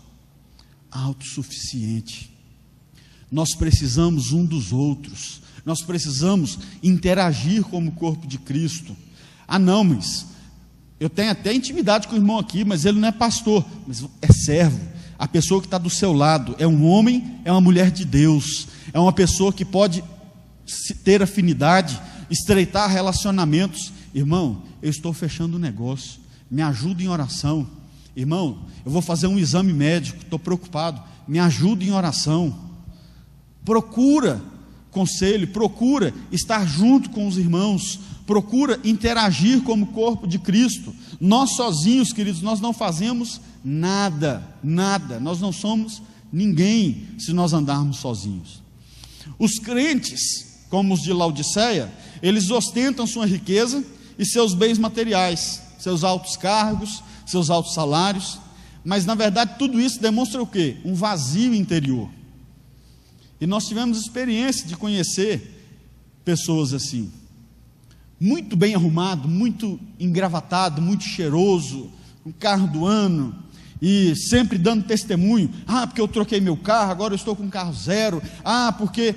Autossuficiente. Nós precisamos um dos outros, nós precisamos interagir como corpo de Cristo. Ah não, mas eu tenho até intimidade com o irmão aqui, mas ele não é pastor, mas é servo. A pessoa que está do seu lado é um homem, é uma mulher de Deus, é uma pessoa que pode ter afinidade, estreitar relacionamentos. Irmão, eu estou fechando um negócio, me ajuda em oração. Irmão, eu vou fazer um exame médico, estou preocupado, me ajuda em oração. Procura conselho, procura estar junto com os irmãos, procura interagir como corpo de Cristo. Nós sozinhos, queridos, nós não fazemos nada, nós não somos ninguém se nós andarmos sozinhos. Os crentes, como os de Laodiceia, eles ostentam sua riqueza e seus bens materiais, seus altos cargos, seus altos salários, mas na verdade tudo isso demonstra o quê? Um vazio interior. E nós tivemos experiência de conhecer pessoas assim, muito bem arrumado, muito engravatado, muito cheiroso, um carro do ano, e sempre dando testemunho: ah, porque eu troquei meu carro, agora eu estou com um carro zero, ah, porque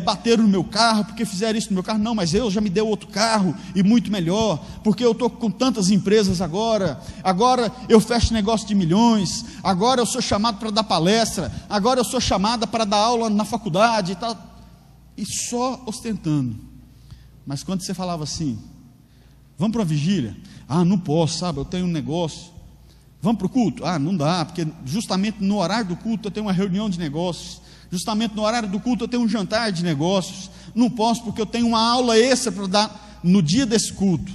bateram no meu carro, porque fizeram isso no meu carro. Não, mas eu já me deu outro carro, e muito melhor, porque eu estou com tantas empresas agora eu fecho negócio de milhões, agora eu sou chamado para dar palestra, agora eu sou chamada para dar aula na faculdade e tal, e só ostentando. Mas quando você falava assim: vamos para a vigília? Ah, não posso, sabe, eu tenho um negócio. Vamos para o culto? Ah, não dá, porque justamente no horário do culto eu tenho uma reunião de negócios, justamente no horário do culto eu tenho um jantar de negócios, não posso porque eu tenho uma aula extra para dar no dia desse culto.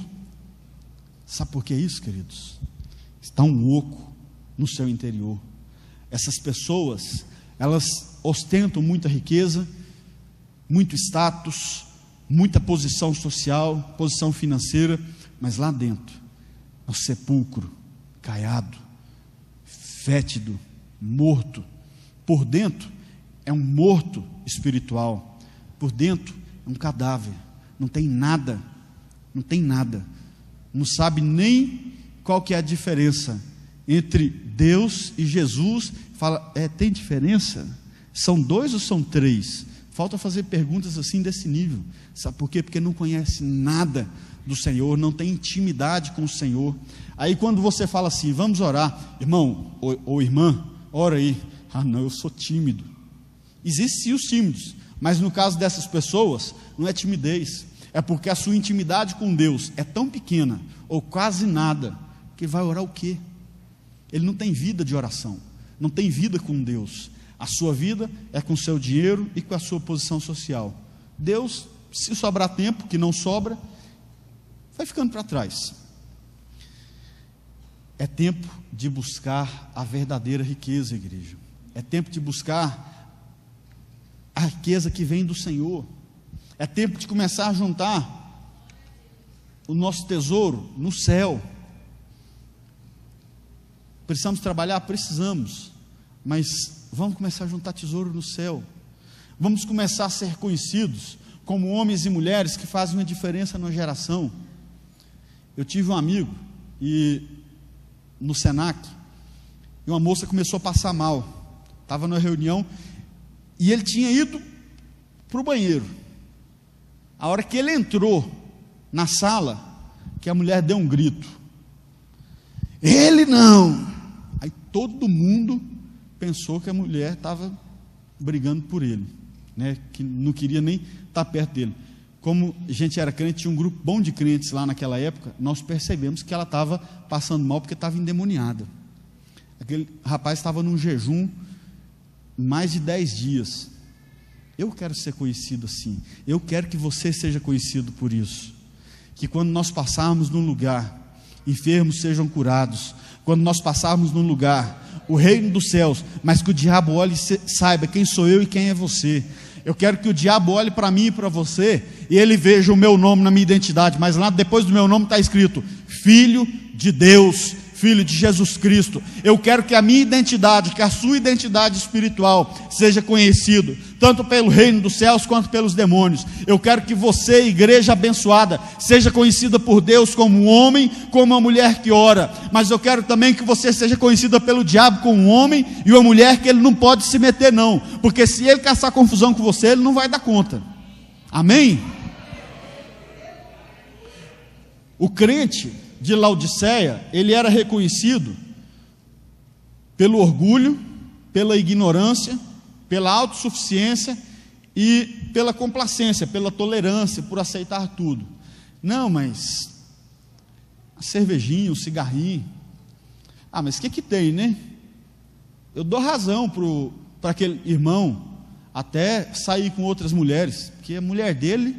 Sabe por que isso, queridos? Está um oco no seu interior. Essas pessoas, elas ostentam muita riqueza, muito status, muita posição social, posição financeira, mas lá dentro é um sepulcro caiado, fétido, morto. Por dentro é um morto espiritual, por dentro é um cadáver, não tem nada, não sabe nem qual que é a diferença entre Deus e Jesus. Fala, tem diferença? São 2 ou são 3? Falta fazer perguntas assim desse nível. Sabe por quê? Porque não conhece nada do Senhor, não tem intimidade com o Senhor. Aí quando você fala assim, vamos orar, irmão ou irmã, ora aí. Ah não, eu sou tímido. Existem sim os tímidos, mas no caso dessas pessoas, não é timidez, é porque a sua intimidade com Deus é tão pequena, ou quase nada, que vai orar o quê? Ele não tem vida de oração, não tem vida com Deus. A sua vida é com o seu dinheiro e com a sua posição social. Deus, se sobrar tempo, que não sobra, vai ficando para trás. É tempo de buscar a verdadeira riqueza, igreja. É tempo de buscar a riqueza que vem do Senhor. É tempo de começar a juntar o nosso tesouro no céu. Precisamos trabalhar? Precisamos. Mas vamos começar a juntar tesouro no céu. Vamos começar a ser conhecidos como homens e mulheres que fazem uma diferença na geração. Eu tive um amigo no Senac, e uma moça começou a passar mal. Estava numa reunião e ele tinha ido para o banheiro. A hora que ele entrou na sala, que a mulher deu um grito. Ele não! Aí todo mundo pensou que a mulher estava brigando por ele, né? Que não queria nem estar perto dele. Como a gente era crente, tinha um grupo bom de crentes lá naquela época, nós percebemos que ela estava passando mal porque estava endemoniada. Aquele rapaz estava num jejum mais de 10 dias. Eu quero ser conhecido assim. Eu quero que você seja conhecido por isso. Que quando nós passarmos num lugar, enfermos sejam curados. Quando nós passarmos num lugar, o reino dos céus, mas que o diabo olhe e saiba quem sou eu e quem é você. Eu quero que o diabo olhe para mim e para você, e ele veja o meu nome na minha identidade, mas lá depois do meu nome está escrito, Filho de Deus, Filho de Jesus Cristo. Eu quero que a minha identidade, que a sua identidade espiritual seja conhecido, tanto pelo reino dos céus, quanto pelos demônios. Eu quero que você, igreja abençoada, seja conhecida por Deus como um homem, como uma mulher que ora, mas eu quero também que você seja conhecida pelo diabo como um homem e uma mulher que ele não pode se meter não, porque se ele caçar confusão com você, ele não vai dar conta. Amém? O crente de Laodiceia, ele era reconhecido pelo orgulho, pela ignorância, pela autossuficiência e pela complacência, pela tolerância, por aceitar tudo. Não, mas a cervejinha, o cigarrinho, mas o que tem, né? Eu dou razão para aquele irmão até sair com outras mulheres, porque a mulher dele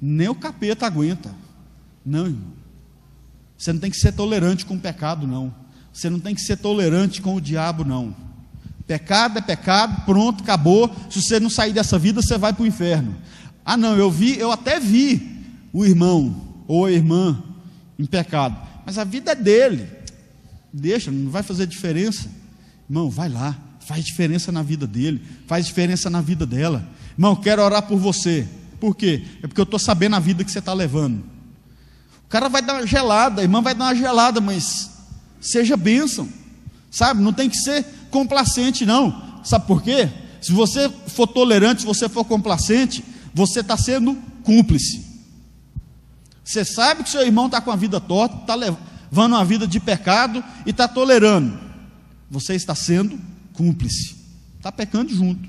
nem o capeta aguenta. Não, irmão. Você não tem que ser tolerante com o pecado, não. Você não tem que ser tolerante com o diabo, não. Pecado é pecado, pronto, acabou. Se você não sair dessa vida, você vai para o inferno. Não, eu até vi o irmão ou a irmã em pecado, mas a vida é dele. Deixa, não vai fazer diferença. Irmão, vai lá, faz diferença na vida dele, faz diferença na vida dela. Irmão, quero orar por você. Por quê? É porque eu estou sabendo a vida que você está levando. O cara vai dar uma gelada, a irmã vai dar uma gelada, mas seja bênção, sabe? Não tem que ser complacente, não. Sabe por quê? Se você for tolerante, se você for complacente, você está sendo cúmplice. Você sabe que seu irmão está com a vida torta, está levando uma vida de pecado e está tolerando. Você está sendo cúmplice, está pecando junto.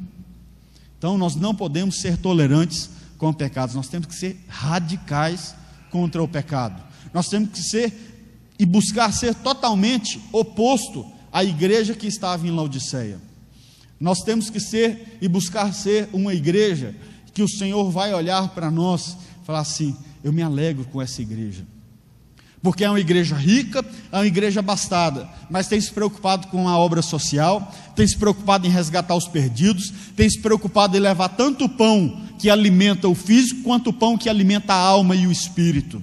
Então nós não podemos ser tolerantes com pecados, nós temos que ser radicais contra o pecado. Nós temos que ser e buscar ser totalmente oposto à igreja que estava em Laodiceia. Nós temos que ser e buscar ser uma igreja que o Senhor vai olhar para nós e falar assim: eu me alegro com essa igreja, porque é uma igreja rica, é uma igreja abastada, mas tem se preocupado com a obra social, tem se preocupado em resgatar os perdidos, tem se preocupado em levar tanto o pão que alimenta o físico, quanto o pão que alimenta a alma e o espírito.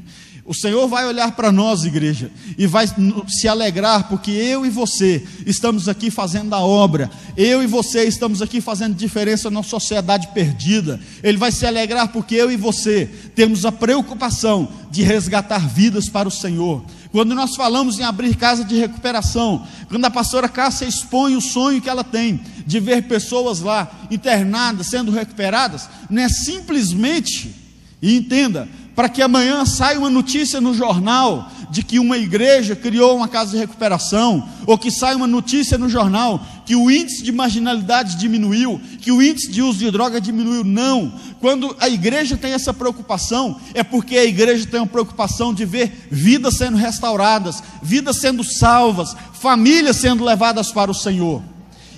O Senhor vai olhar para nós, igreja, e vai se alegrar, porque eu e você estamos aqui fazendo a obra, eu e você estamos aqui fazendo diferença na sociedade perdida. Ele vai se alegrar porque eu e você temos a preocupação de resgatar vidas para o Senhor. Quando nós falamos em abrir casa de recuperação, quando a pastora Cássia expõe o sonho que ela tem de ver pessoas lá internadas, sendo recuperadas, não é simplesmente, e entenda, para que amanhã saia uma notícia no jornal de que uma igreja criou uma casa de recuperação, ou que saia uma notícia no jornal que o índice de marginalidade diminuiu, que o índice de uso de droga diminuiu. Não. Quando a igreja tem essa preocupação, é porque a igreja tem uma preocupação de ver vidas sendo restauradas, vidas sendo salvas, famílias sendo levadas para o Senhor.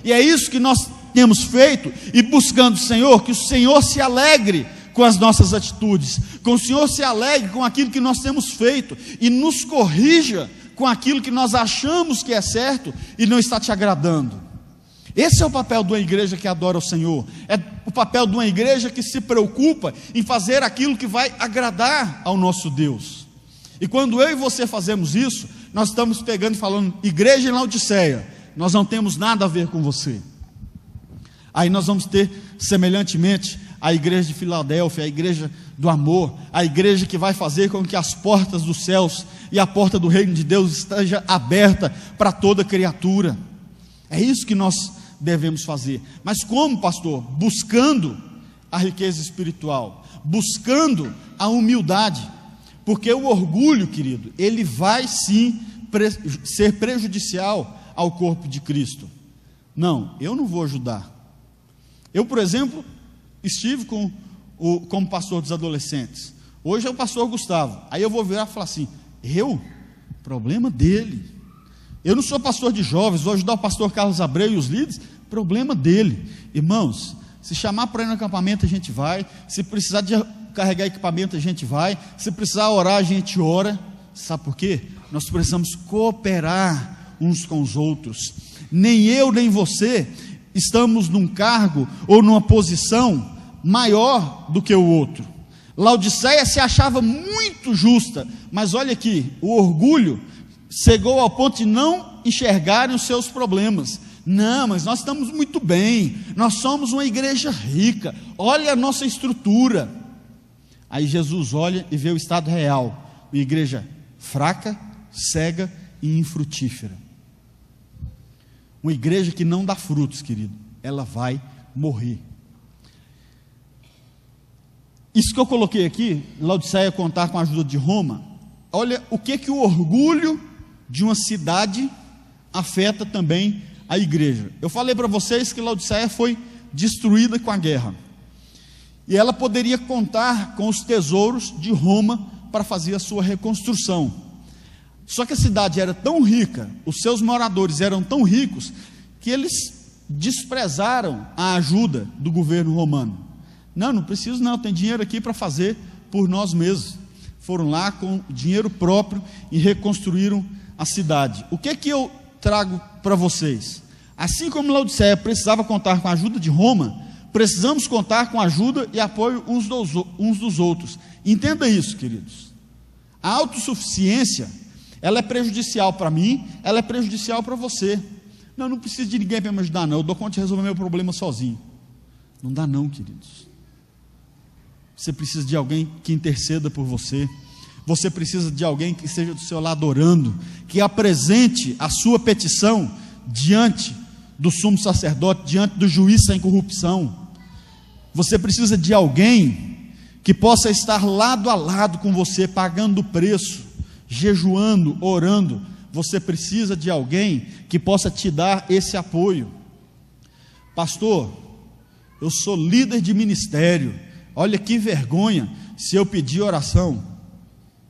E é isso que nós temos feito, e buscando o Senhor, que o Senhor se alegre com as nossas atitudes, com o Senhor se alegre com aquilo que nós temos feito, e nos corrija com aquilo que nós achamos que é certo e não está te agradando. Esse é o papel de uma igreja que adora o Senhor, é o papel de uma igreja que se preocupa em fazer aquilo que vai agradar ao nosso Deus. E quando eu e você fazemos isso, nós estamos pegando e falando: igreja em Laodiceia, nós não temos nada a ver com você. Aí nós vamos ter, semelhantemente, a igreja de Filadélfia, a igreja do amor, a igreja que vai fazer com que as portas dos céus e a porta do reino de Deus esteja aberta para toda criatura. É isso que nós devemos fazer. Mas como, pastor? Buscando a riqueza espiritual, buscando a humildade, porque o orgulho, querido, ele vai sim ser prejudicial ao corpo de Cristo. Não, eu não vou ajudar. Eu, por exemplo, estive como pastor dos adolescentes. Hoje é o pastor Gustavo. Aí eu vou virar e falar assim: problema dele. Eu não sou pastor de jovens, vou ajudar o pastor Carlos Abreu e os líderes, problema dele. Irmãos, se chamar para ir no acampamento, a gente vai. Se precisar de carregar equipamento, a gente vai. Se precisar orar, a gente ora. Sabe por quê? Nós precisamos cooperar uns com os outros. Nem eu, nem você estamos num cargo ou numa posição maior do que o outro. Laodiceia se achava muito justa, mas olha aqui, o orgulho chegou ao ponto de não enxergarem os seus problemas. Não, mas nós estamos muito bem, nós somos uma igreja rica, olha a nossa estrutura. Aí Jesus olha e vê o estado real, uma igreja fraca, cega e infrutífera. Uma igreja que não dá frutos, querido, ela vai morrer. Isso que eu coloquei aqui, Laodiceia contar com a ajuda de Roma, olha o que o orgulho de uma cidade afeta também a igreja. Eu falei para vocês que Laodiceia foi destruída com a guerra, e ela poderia contar com os tesouros de Roma para fazer a sua reconstrução. Só que a cidade era tão rica, os seus moradores eram tão ricos, que eles desprezaram a ajuda do governo romano. Não preciso não, tem dinheiro aqui para fazer por nós mesmos. Foram lá com dinheiro próprio e reconstruíram a cidade. O que eu trago para vocês? Assim como Laodiceia precisava contar com a ajuda de Roma, precisamos contar com a ajuda e apoio uns dos outros. Entenda isso, queridos. A autossuficiência, ela é prejudicial para mim, ela é prejudicial para você. Não preciso de ninguém para me ajudar não, eu dou conta de resolver meu problema sozinho. Não dá não, queridos. Você precisa de alguém que interceda por você. Você precisa de alguém que esteja do seu lado orando, que apresente a sua petição diante do sumo sacerdote, diante do juiz sem corrupção. Você precisa de alguém que possa estar lado a lado com você, pagando o preço, jejuando, orando. Você precisa de alguém que possa te dar esse apoio. Pastor, eu sou líder de ministério, olha que vergonha se eu pedir oração.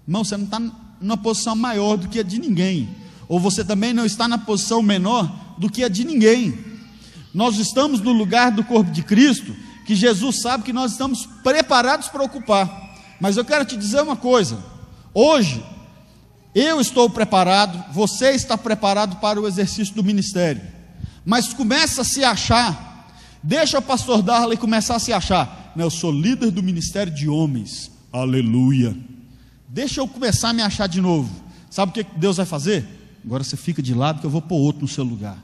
Irmão, você não está numa posição maior do que a de ninguém, ou você também não está na posição menor do que a de ninguém. Nós estamos no lugar do corpo de Cristo, que Jesus sabe que nós estamos preparados para ocupar. Mas eu quero te dizer uma coisa: hoje eu estou preparado, você está preparado para o exercício do ministério, mas começa a se achar, deixa o pastor Darley começar a se achar. Não, eu sou líder do ministério de homens, aleluia. deixa eu começar a me achar de novo. Sabe o que Deus vai fazer? Agora você fica de lado que eu vou pôr outro no seu lugar.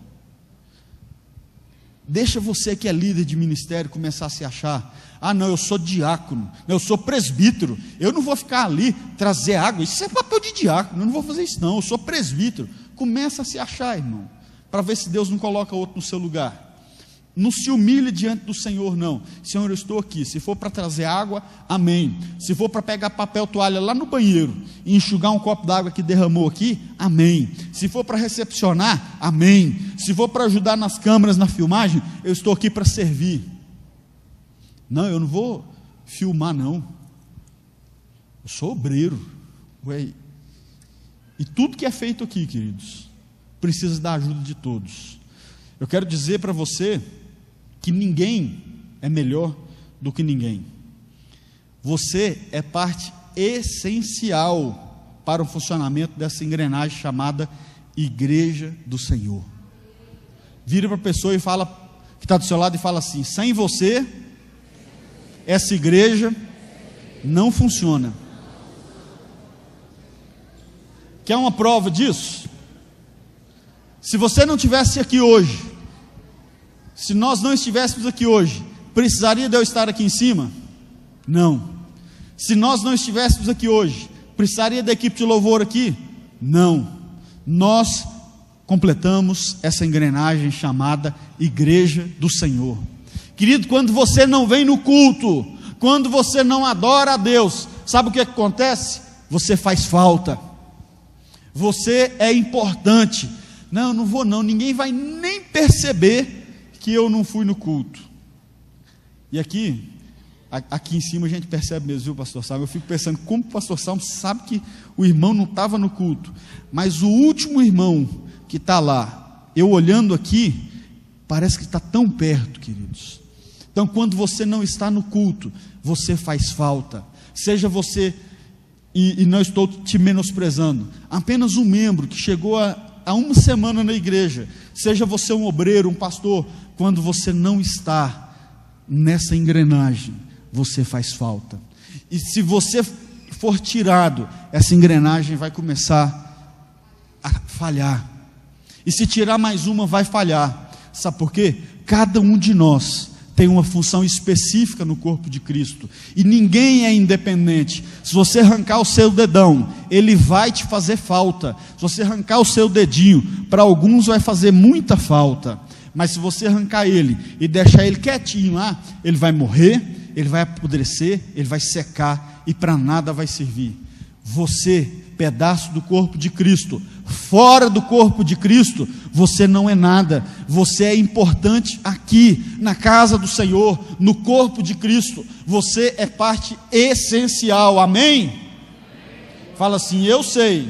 Deixa você que é líder de ministério começar a se achar. Ah não, eu sou diácono, eu sou presbítero, eu não vou ficar ali trazer água, isso é papel de diácono, eu não vou fazer isso não, eu sou presbítero. Começa a se achar, irmão, para ver se Deus não coloca outro no seu lugar. Não se humilhe diante do Senhor, não. Senhor, eu estou aqui. Se for para trazer água, amém. Se for para pegar papel toalha lá no banheiro e enxugar um copo d'água que derramou aqui, amém. Se for para recepcionar, amém. Se for para ajudar nas câmeras, na filmagem, eu estou aqui para servir. Não, eu não vou filmar, não. Eu sou obreiro. Ué. E tudo que é feito aqui, queridos, precisa da ajuda de todos. Eu quero dizer para você que ninguém é melhor do que ninguém. Você é parte essencial para o funcionamento dessa engrenagem chamada Igreja do Senhor. Vira para a pessoa e fala, que está do seu lado, e fala assim: sem você, essa igreja não funciona. Quer uma prova disso? Se você não estivesse aqui hoje, se nós não estivéssemos aqui hoje, precisaria de eu estar aqui em cima? Não. Se nós não estivéssemos aqui hoje, precisaria da equipe de louvor aqui? Não. Nós completamos essa engrenagem chamada Igreja do Senhor. Querido, quando você não vem no culto, quando você não adora a Deus, sabe o que acontece? Você faz falta. Você é importante. Não, eu não vou não, ninguém vai nem perceber que eu não fui no culto. E aqui em cima a gente percebe mesmo, viu, pastor Salmo? Eu fico pensando como o pastor Salmo sabe que o irmão não estava no culto, mas o último irmão que está lá, eu olhando aqui, parece que está tão perto, queridos. Então quando você não está no culto, você faz falta. Seja você, e não estou te menosprezando, apenas um membro que chegou há uma semana na igreja, seja você um obreiro, um pastor, quando você não está nessa engrenagem, você faz falta. E se você for tirado, essa engrenagem vai começar a falhar. E se tirar mais uma, vai falhar. Sabe por quê? Cada um de nós tem uma função específica no corpo de Cristo, e ninguém é independente. Se você arrancar o seu dedão, ele vai te fazer falta. Se você arrancar o seu dedinho, para alguns vai fazer muita falta, mas se você arrancar ele e deixar ele quietinho lá, ele vai morrer, ele vai apodrecer, ele vai secar, e para nada vai servir. Você, pedaço do corpo de Cristo, fora do corpo de Cristo, você não é nada. Você é importante aqui, na casa do Senhor, no corpo de Cristo. Você é parte essencial, amém? Fala assim: eu sei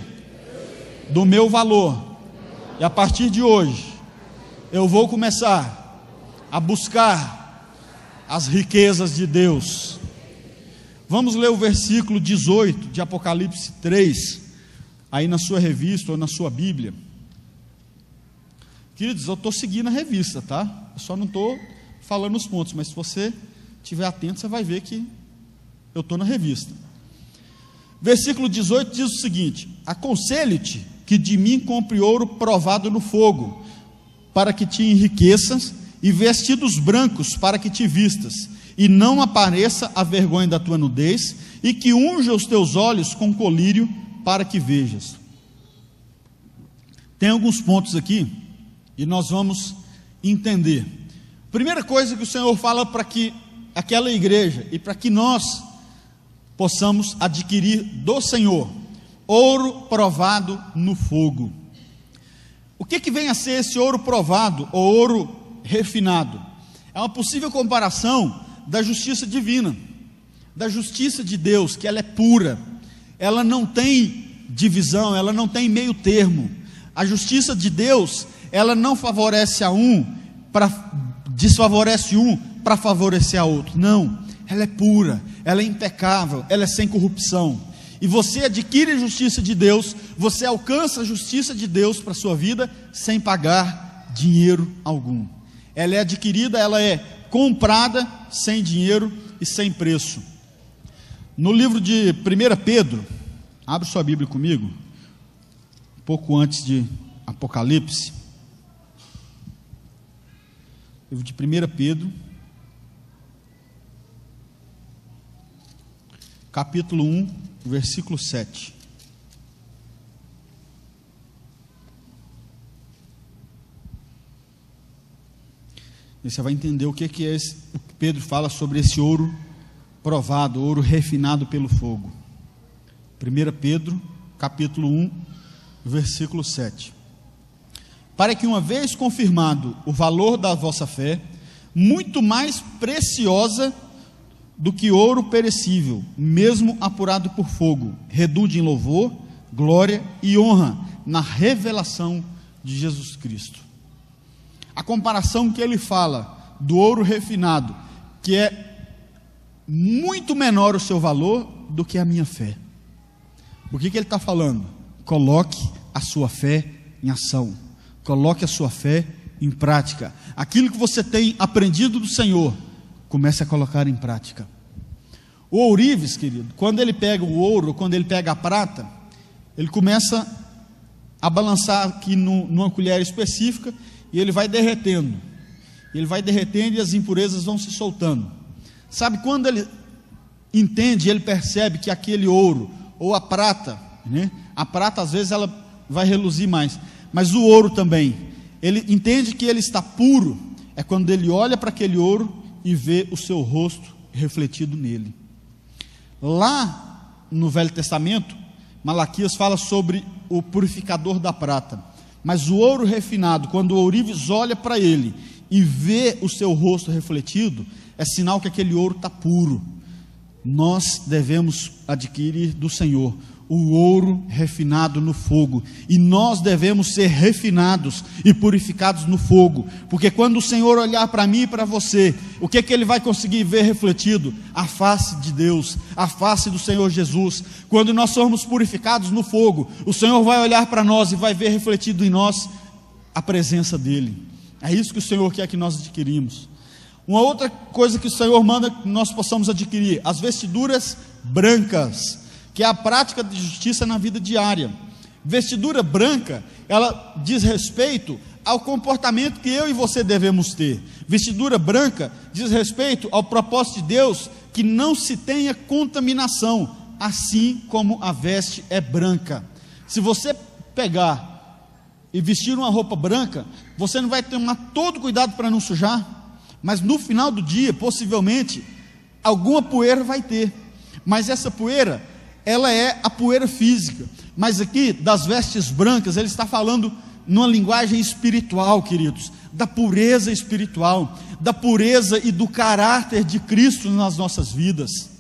do meu valor, e a partir de hoje, eu vou começar a buscar as riquezas de Deus. Vamos ler o versículo 18 de Apocalipse 3, aí na sua revista ou na sua Bíblia. Queridos, eu estou seguindo a revista, tá? Eu só não estou falando os pontos, mas se você estiver atento, você vai ver que eu estou na revista. Versículo 18 diz o seguinte: aconselho-te que de mim compre ouro provado no fogo, para que te enriqueças, e vestidos brancos para que te vistas, e não apareça a vergonha da tua nudez, e que unja os teus olhos com colírio, para que vejas. Tem alguns pontos aqui, e nós vamos entender. Primeira coisa que o Senhor fala para que aquela igreja, e para que nós possamos adquirir do Senhor: ouro provado no fogo. O que vem a ser esse ouro provado, ou ouro refinado? É uma possível comparação da justiça divina, da justiça de Deus, que ela é pura, ela não tem divisão, ela não tem meio termo. A justiça de Deus, ela não favorece a um, desfavorece um para favorecer a outro. Não, ela é pura, ela é impecável, ela é sem corrupção. E você adquire a justiça de Deus, você alcança a justiça de Deus para a sua vida, sem pagar dinheiro algum. Ela é adquirida, ela é comprada sem dinheiro e sem preço. No livro de 1 Pedro, Abre sua Bíblia comigo, um pouco antes de Apocalipse, livro de 1 Pedro, capítulo 1, versículo 7. E você vai entender o que é esse, o que Pedro fala sobre esse ouro provado, ouro refinado pelo fogo. 1 Pedro, capítulo 1, versículo 7. Para que, uma vez confirmado o valor da vossa fé, muito mais preciosa do que ouro perecível, mesmo apurado por fogo, redunde em louvor, glória e honra na revelação de Jesus Cristo. A comparação que ele fala do ouro refinado, que é muito menor o seu valor do que a minha fé. O que ele está falando? Coloque a sua fé em ação, coloque a sua fé em prática. Aquilo que você tem aprendido do Senhor, comece a colocar em prática. O ourives, querido, quando ele pega o ouro, quando ele pega a prata, ele começa a balançar aqui numa colher específica, e ele vai derretendo, e as impurezas vão se soltando. Sabe, quando ele entende, ele percebe que aquele ouro, ou a prata, né? A prata às vezes ela vai reluzir mais, mas o ouro também, ele entende que ele está puro, é quando ele olha para aquele ouro e vê o seu rosto refletido nele. Lá no Velho Testamento, Malaquias fala sobre o purificador da prata, mas o ouro refinado, quando o ourives olha para ele e vê o seu rosto refletido, é sinal que aquele ouro está puro. Nós devemos adquirir do Senhor o ouro refinado no fogo, e nós devemos ser refinados e purificados no fogo, porque quando o Senhor olhar para mim e para você, o que ele vai conseguir ver refletido? A face de Deus, a face do Senhor Jesus. Quando nós somos purificados no fogo, o Senhor vai olhar para nós e vai ver refletido em nós a presença dEle. É isso que o Senhor quer que nós adquirimos. Uma outra coisa que o Senhor manda que nós possamos adquirir: as vestiduras brancas, que é a prática de justiça na vida diária. Vestidura branca, ela diz respeito ao comportamento que eu e você devemos ter. Vestidura branca diz respeito ao propósito de Deus, que não se tenha contaminação, assim como a veste é branca. Se você pegar e vestir uma roupa branca, você não vai tomar todo cuidado para não sujar, mas no final do dia, possivelmente, alguma poeira vai ter, mas essa poeira, ela é a poeira física. Mas aqui, das vestes brancas, ele está falando numa linguagem espiritual, queridos, da pureza espiritual, da pureza e do caráter de Cristo nas nossas vidas,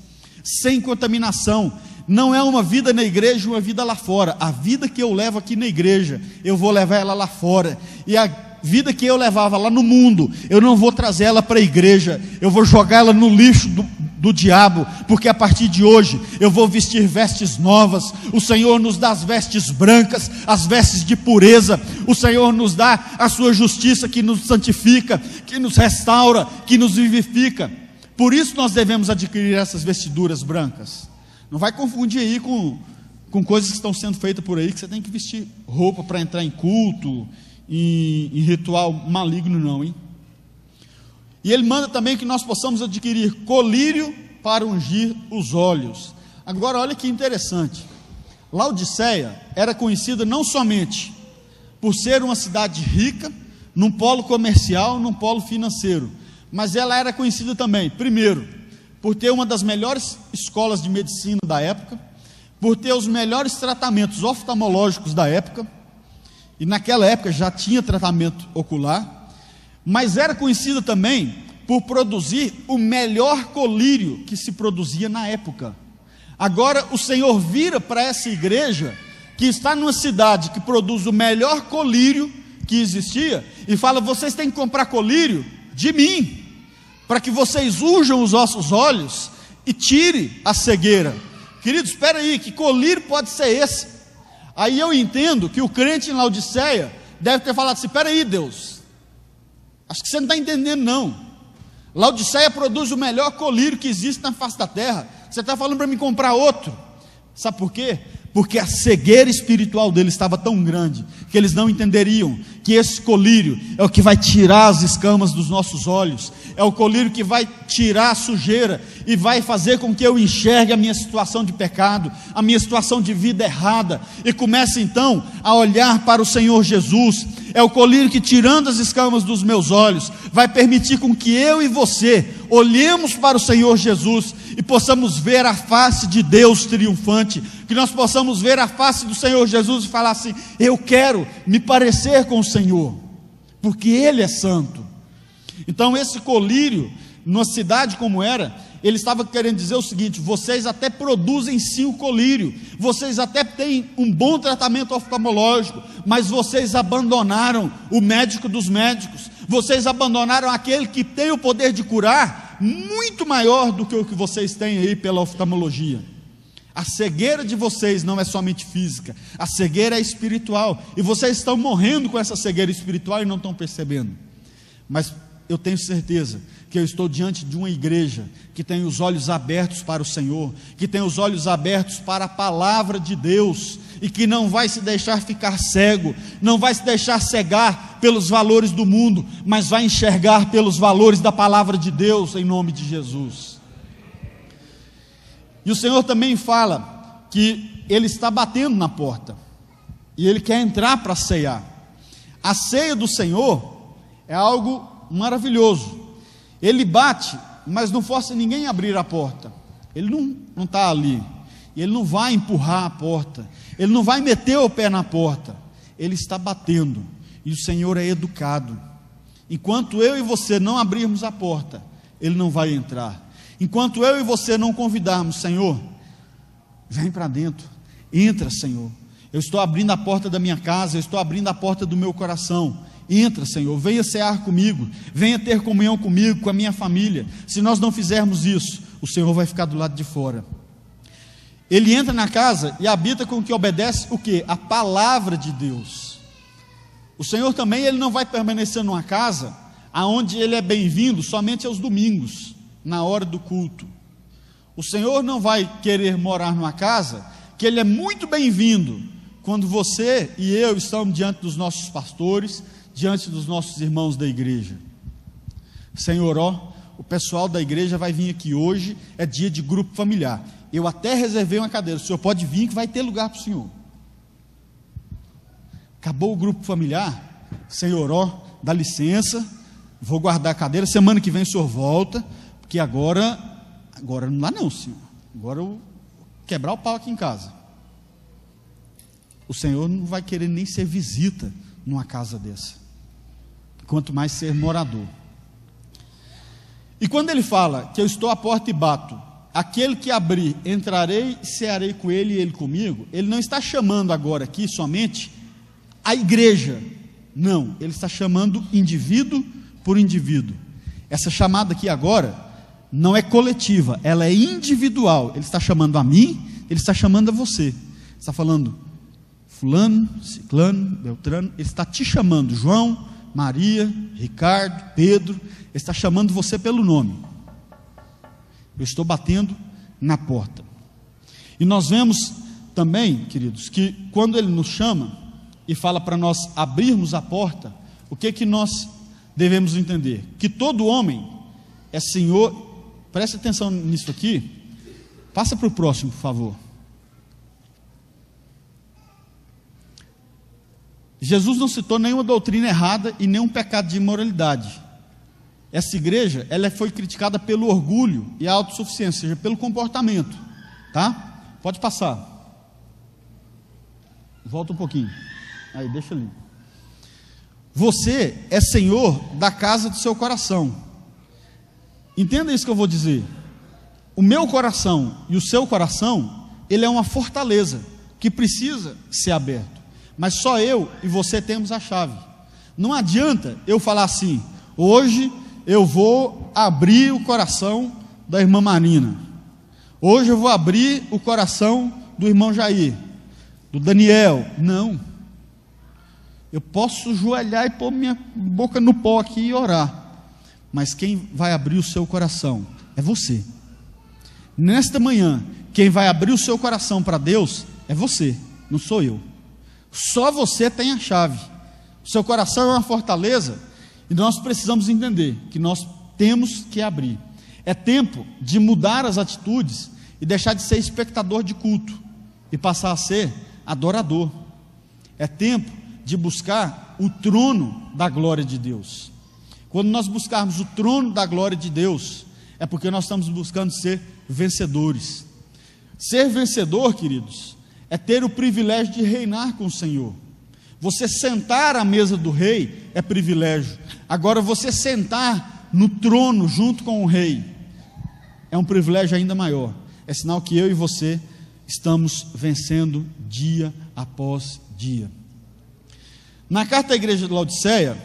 sem contaminação. Não é uma vida na igreja, uma vida lá fora. A vida que eu levo aqui na igreja, eu vou levar ela lá fora, e a vida que eu levava lá no mundo, eu não vou trazer ela para a igreja, eu vou jogar ela no lixo do diabo, porque a partir de hoje eu vou vestir vestes novas. O Senhor nos dá as vestes brancas, as vestes de pureza. O Senhor nos dá a sua justiça, que nos santifica, que nos restaura, que nos vivifica. Por isso nós devemos adquirir essas vestiduras brancas. Não vai confundir aí com coisas que estão sendo feitas por aí, que você tem que vestir roupa para entrar em culto, em ritual maligno, não, hein? E ele manda também que nós possamos adquirir colírio para ungir os olhos. Agora olha que interessante, Laodiceia era conhecida não somente por ser uma cidade rica, num polo comercial, num polo financeiro, mas ela era conhecida também, primeiro, por ter uma das melhores escolas de medicina da época, por ter os melhores tratamentos oftalmológicos da época, e naquela época já tinha tratamento ocular, mas era conhecida também por produzir o melhor colírio que se produzia na época. Agora o Senhor vira para essa igreja, que está numa cidade que produz o melhor colírio que existia, e fala: vocês têm que comprar colírio de mim, para que vocês unjam os vossos olhos e tire a cegueira. Queridos, espera aí, que colírio pode ser esse? Aí eu entendo que o crente em Laodiceia deve ter falado assim: espera aí, Deus, acho que você não está entendendo não. Laodiceia produz o melhor colírio que existe na face da terra, você está falando para mim comprar outro? Sabe por quê? porque a cegueira espiritual deles estava tão grande, que eles não entenderiam que esse colírio é o que vai tirar as escamas dos nossos olhos, é o colírio que vai tirar a sujeira, e vai fazer com que eu enxergue a minha situação de pecado, a minha situação de vida errada, e comece então a olhar para o Senhor Jesus. É o colírio que, tirando as escamas dos meus olhos, vai permitir com que eu e você olhemos para o Senhor Jesus e possamos ver a face de Deus triunfante, que nós possamos ver a face do Senhor Jesus e falar assim: eu quero me parecer com o Senhor, porque Ele é santo. Então esse colírio, numa cidade como era, ele estava querendo dizer o seguinte: vocês até produzem sim o colírio, vocês até têm um bom tratamento oftalmológico, mas vocês abandonaram o médico dos médicos, vocês abandonaram aquele que tem o poder de curar, muito maior do que o que vocês têm aí pela oftalmologia. A cegueira de vocês não é somente física, a cegueira é espiritual, e vocês estão morrendo com essa cegueira espiritual e não estão percebendo. Mas eu tenho certeza que eu estou diante de uma igreja que tem os olhos abertos para o Senhor, que tem os olhos abertos para a palavra de Deus, e que não vai se deixar ficar cego, não vai se deixar cegar pelos valores do mundo, mas vai enxergar pelos valores da palavra de Deus, em nome de Jesus. E o Senhor também fala que Ele está batendo na porta, e Ele quer entrar para ceiar. A ceia do Senhor é algo maravilhoso. Ele bate, mas não força ninguém a abrir a porta. Ele não está ali, e Ele não vai empurrar a porta, Ele não vai meter o pé na porta. Ele está batendo, e o Senhor é educado. Enquanto eu e você não abrirmos a porta, Ele não vai entrar. Enquanto eu e você não convidarmos: Senhor, vem para dentro, entra, Senhor, eu estou abrindo a porta da minha casa, eu estou abrindo a porta do meu coração, entra, Senhor, venha cear comigo, venha ter comunhão comigo, com a minha família. Se nós não fizermos isso, o Senhor vai ficar do lado de fora. Ele entra na casa e habita com o que obedece o quê? A palavra de Deus. O Senhor também, Ele não vai permanecer numa casa aonde Ele é bem-vindo somente aos domingos, na hora do culto. O Senhor não vai querer morar numa casa que Ele é muito bem-vindo quando você e eu estamos diante dos nossos pastores, diante dos nossos irmãos da igreja. Senhor, o pessoal da igreja vai vir aqui hoje, é dia de grupo familiar, eu até reservei uma cadeira, o senhor pode vir que vai ter lugar para o senhor. Acabou o grupo familiar, Senhor, dá licença, vou guardar a cadeira, semana que vem o senhor volta, porque agora não dá não, Senhor, agora eu vou quebrar o pau aqui em casa. O Senhor não vai querer nem ser visita numa casa dessa, quanto mais ser morador. E quando Ele fala que eu estou à porta e bato, aquele que abrir, entrarei, cearei com ele e ele comigo, Ele não está chamando agora aqui somente a igreja, não, Ele está chamando indivíduo por indivíduo. Essa chamada aqui agora não é coletiva, ela é individual. Ele está chamando a mim, Ele está chamando a você. Ele está falando: fulano, ciclano, beltrano. Ele está te chamando, João, Maria, Ricardo, Pedro. Ele está chamando você pelo nome. Eu estou batendo na porta. E nós vemos também, queridos, que quando Ele nos chama e fala para nós abrirmos a porta, o que nós devemos entender? Que todo homem é senhor. Preste atenção nisso aqui. Passa para o próximo, por favor. Jesus não citou nenhuma doutrina errada e nenhum pecado de imoralidade. Essa igreja, ela foi criticada pelo orgulho e a autossuficiência, ou seja, pelo comportamento, tá? Pode passar. Volta um pouquinho. Aí, deixa ali. Você é senhor da casa do seu coração. Entenda isso que eu vou dizer. O meu coração e o seu coração, ele é uma fortaleza que precisa ser aberto. Mas só eu e você temos a chave. Não adianta eu falar assim: hoje eu vou abrir o coração da irmã Marina, hoje eu vou abrir o coração do irmão Jair, do Daniel. Não. Eu posso joelhar e pôr minha boca no pó aqui e orar, mas quem vai abrir o seu coração é você. Nesta manhã, quem vai abrir o seu coração para Deus é você, não sou eu. Só você tem a chave. O seu coração é uma fortaleza e nós precisamos entender que nós temos que abrir. É tempo de mudar as atitudes e deixar de ser espectador de culto e passar a ser adorador. É tempo de buscar o trono da glória de Deus. Quando nós buscarmos o trono da glória de Deus, é porque nós estamos buscando ser vencedores. Ser vencedor, queridos, é ter o privilégio de reinar com o Senhor. Você sentar à mesa do rei é privilégio. Agora, você sentar no trono junto com o rei é um privilégio ainda maior. É sinal que eu e você estamos vencendo dia após dia. Na carta à igreja de Laodiceia,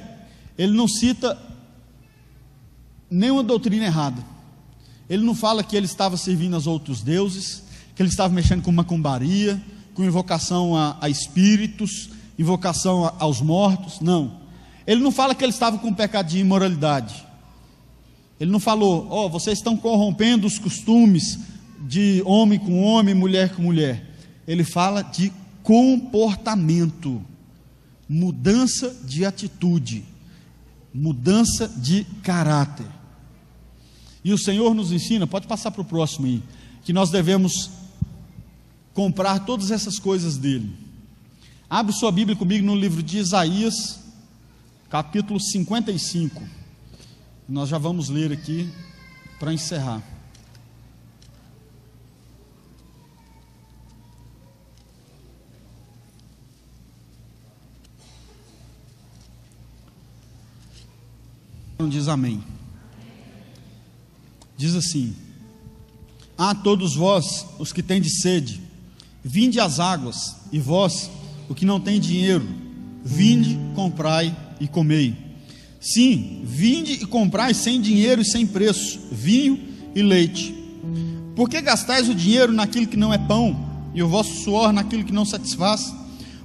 ele não cita nenhuma doutrina errada. Ele não fala que ele estava servindo aos outros deuses, que ele estava mexendo com macumbaria, com invocação a espíritos, invocação aos mortos. Não. Ele não fala que ele estava com pecado de imoralidade. Ele não falou, vocês estão corrompendo os costumes de homem com homem, mulher com mulher. Ele fala de comportamento, mudança de atitude, mudança de caráter. E o Senhor nos ensina, pode passar para o próximo aí, que nós devemos comprar todas essas coisas dele. Abre sua Bíblia comigo no livro de Isaías, capítulo 55. Nós já vamos ler aqui para encerrar. Diz amém. Diz assim: a todos vós, os que tendes sede, vinde às águas, e vós, o que não tem dinheiro, vinde, comprai e comei. Sim, vinde e comprai sem dinheiro e sem preço, vinho e leite. Por que gastais o dinheiro naquilo que não é pão, e o vosso suor naquilo que não satisfaz?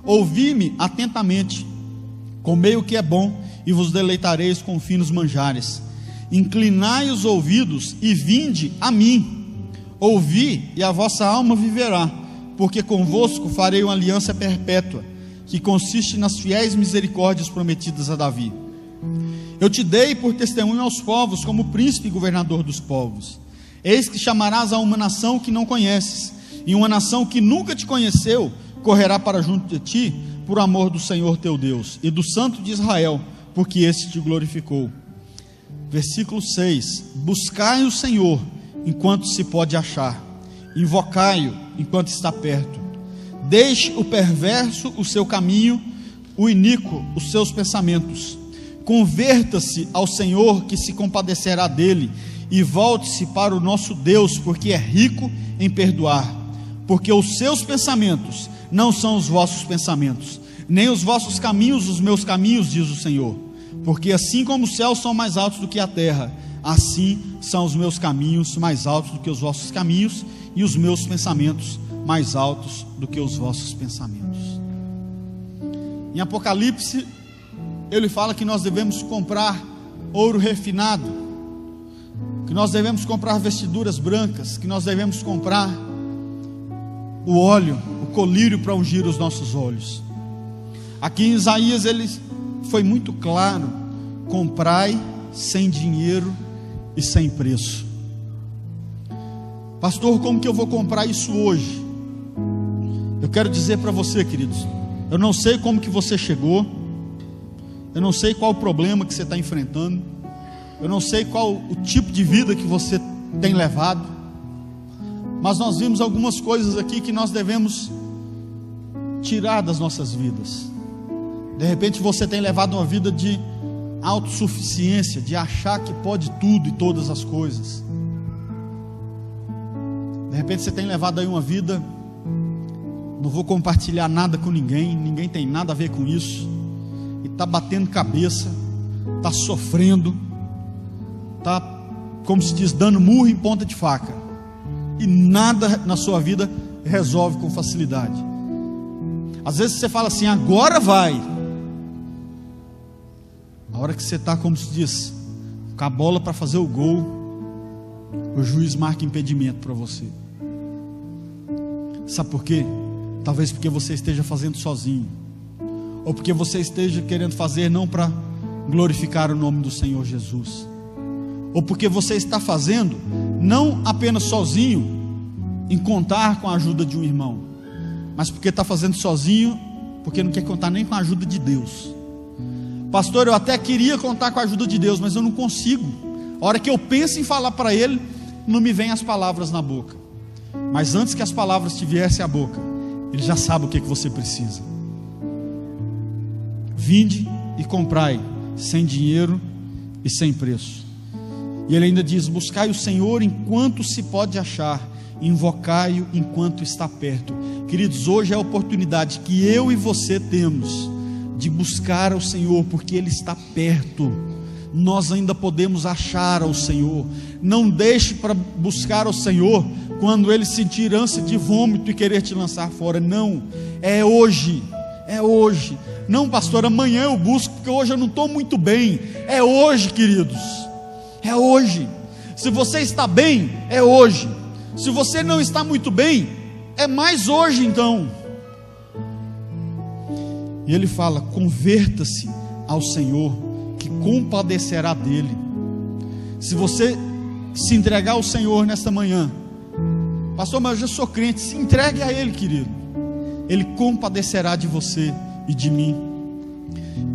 Ouvi-me atentamente, comei o que é bom, e vos deleitareis com finos manjares. Inclinai os ouvidos e vinde a mim. Ouvi, e a vossa alma viverá, porque convosco farei uma aliança perpétua, que consiste nas fiéis misericórdias prometidas a Davi. Eu te dei por testemunho aos povos, como príncipe e governador dos povos. Eis que chamarás a uma nação que não conheces, e uma nação que nunca te conheceu correrá para junto de ti, por amor do Senhor teu Deus e do Santo de Israel, porque esse te glorificou. Versículo 6: buscai o Senhor enquanto se pode achar, invocai-o enquanto está perto. Deixe o perverso o seu caminho, o iníquo os seus pensamentos. Converta-se ao Senhor, que se compadecerá dele, e volte-se para o nosso Deus, porque é rico em perdoar. Porque os seus pensamentos não são os vossos pensamentos, nem os vossos caminhos os meus caminhos, diz o Senhor. Porque assim como os céus são mais altos do que a terra, assim são os meus caminhos mais altos do que os vossos caminhos, e os meus pensamentos mais altos do que os vossos pensamentos. Em Apocalipse, ele fala que nós devemos comprar ouro refinado, que nós devemos comprar vestiduras brancas, que nós devemos comprar o óleo, o colírio para ungir os nossos olhos. Aqui em Isaías ele foi muito claro: comprai sem dinheiro e sem preço. Pastor, como que eu vou comprar isso hoje? Eu quero dizer para você, queridos, eu não sei como que você chegou, eu não sei qual o problema que você está enfrentando, eu não sei qual o tipo de vida que você tem levado, mas nós vimos algumas coisas aqui que nós devemos tirar das nossas vidas. De repente você tem levado uma vida de autossuficiência, de achar que pode tudo e todas as coisas. De repente você tem levado aí uma vida, não vou compartilhar nada com ninguém, ninguém tem nada a ver com isso, e está batendo cabeça, está sofrendo, está, como se diz, dando murro em ponta de faca, e nada na sua vida resolve com facilidade. Às vezes você fala assim: agora vai. A hora que você está, como se diz, com a bola para fazer o gol, o juiz marca impedimento para você. Sabe por quê? Talvez porque você esteja fazendo sozinho, ou porque você esteja querendo fazer não para glorificar o nome do Senhor Jesus, ou porque você está fazendo não apenas sozinho, em contar com a ajuda de um irmão, mas porque está fazendo sozinho, porque não quer contar nem com a ajuda de Deus. Pastor, eu até queria contar com a ajuda de Deus, mas eu não consigo. A hora que eu penso em falar para Ele, não me vem as palavras na boca. Mas antes que as palavras te viessem à boca, Ele já sabe o que você precisa. Vinde e comprai, sem dinheiro e sem preço. E Ele ainda diz: buscai o Senhor enquanto se pode achar, invocai-o enquanto está perto. Queridos, hoje é a oportunidade que eu e você temos de buscar ao Senhor, porque Ele está perto. Nós ainda podemos achar ao Senhor. Não deixe para buscar ao Senhor quando Ele sentir ânsia de vômito e querer te lançar fora. Não, é hoje, é hoje. Não, pastor, amanhã eu busco, porque hoje eu não estou muito bem. É hoje, queridos, é hoje. Se você está bem, é hoje. Se você não está muito bem, é mais hoje então. E Ele fala: converta-se ao Senhor, que compadecerá dele. Se você se entregar ao Senhor nesta manhã, pastor, mas eu já sou crente, se entregue a Ele, querido. Ele compadecerá de você e de mim.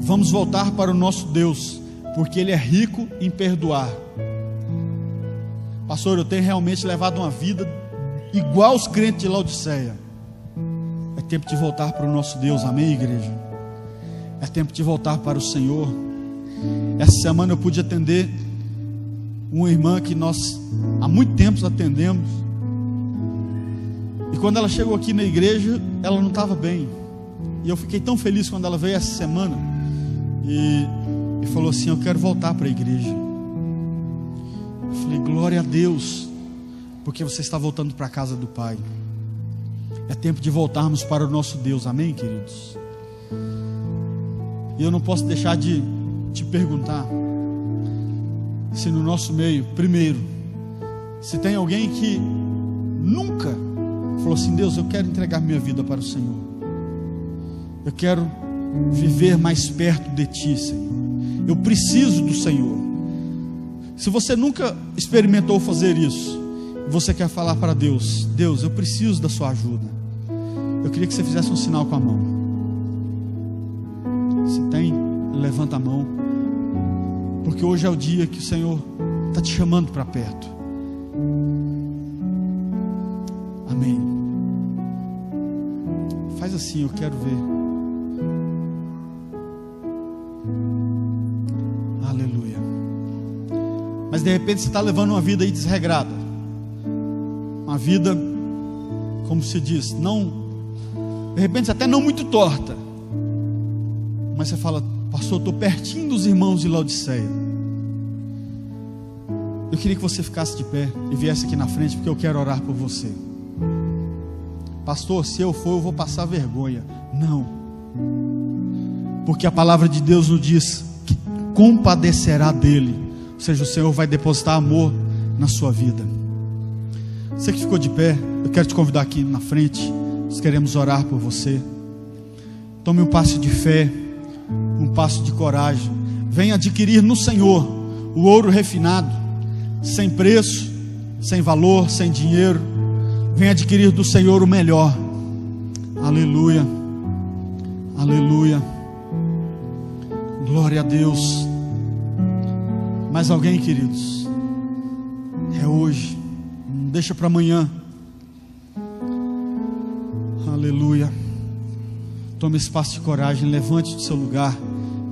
Vamos voltar para o nosso Deus, porque Ele é rico em perdoar. Pastor, eu tenho realmente levado uma vida igual os crentes de Laodiceia. É tempo de voltar para o nosso Deus, amém, igreja? É tempo de voltar para o Senhor. Essa semana eu pude atender uma irmã que nós há muito tempo atendemos, e quando ela chegou aqui na igreja, ela não estava bem, e eu fiquei tão feliz quando ela veio essa semana e falou assim: eu quero voltar para a igreja. Eu falei: glória a Deus, porque você está voltando para a casa do Pai. É tempo de voltarmos para o nosso Deus, amém, queridos? E eu não posso deixar de te perguntar se no nosso meio, primeiro, se tem alguém que nunca falou assim: Deus, eu quero entregar minha vida para o Senhor, eu quero viver mais perto de Ti, Senhor, eu preciso do Senhor. Se você nunca experimentou fazer isso, você quer falar para Deus: Deus, eu preciso da sua ajuda, eu queria que você fizesse um sinal com a mão. Se tem, levanta a mão, porque hoje é o dia que o Senhor está te chamando para perto. Amém. Faz assim, eu quero ver. Aleluia. Mas de repente você está levando uma vida aí desregrada, uma vida, como se diz, não, de repente até não muito torta, mas você fala: pastor, eu estou pertinho dos irmãos de Laodiceia. Eu queria que você ficasse de pé e viesse aqui na frente, porque eu quero orar por você. Pastor, se eu for, eu vou passar vergonha. Não, porque a palavra de Deus nos diz que compadecerá dele, ou seja, o Senhor vai depositar amor na sua vida. Você que ficou de pé, eu quero te convidar aqui na frente. Nós queremos orar por você. Tome um passo de fé, um passo de coragem. Venha adquirir no Senhor o ouro refinado, sem preço, sem valor, sem dinheiro. Venha adquirir do Senhor o melhor. Aleluia, aleluia, glória a Deus. Mais alguém, queridos? É hoje, não deixa para amanhã. Aleluia. Tome esse passo de coragem, levante do seu lugar.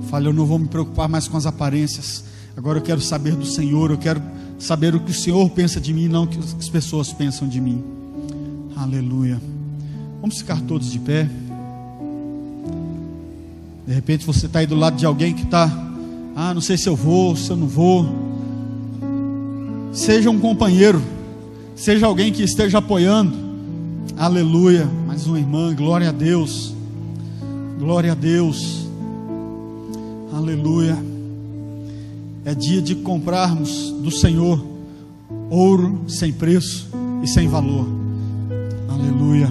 Fale: eu não vou me preocupar mais com as aparências. Agora eu quero saber do Senhor. Eu quero saber o que o Senhor pensa de mim, não o que as pessoas pensam de mim. Aleluia. Vamos ficar todos de pé. De repente você está aí do lado de alguém que está: não sei se eu vou, se eu não vou. Seja um companheiro, seja alguém que esteja apoiando. Aleluia. Mais uma irmã, glória a Deus. Glória a Deus. Aleluia. É dia de comprarmos do Senhor ouro sem preço e sem valor. Aleluia.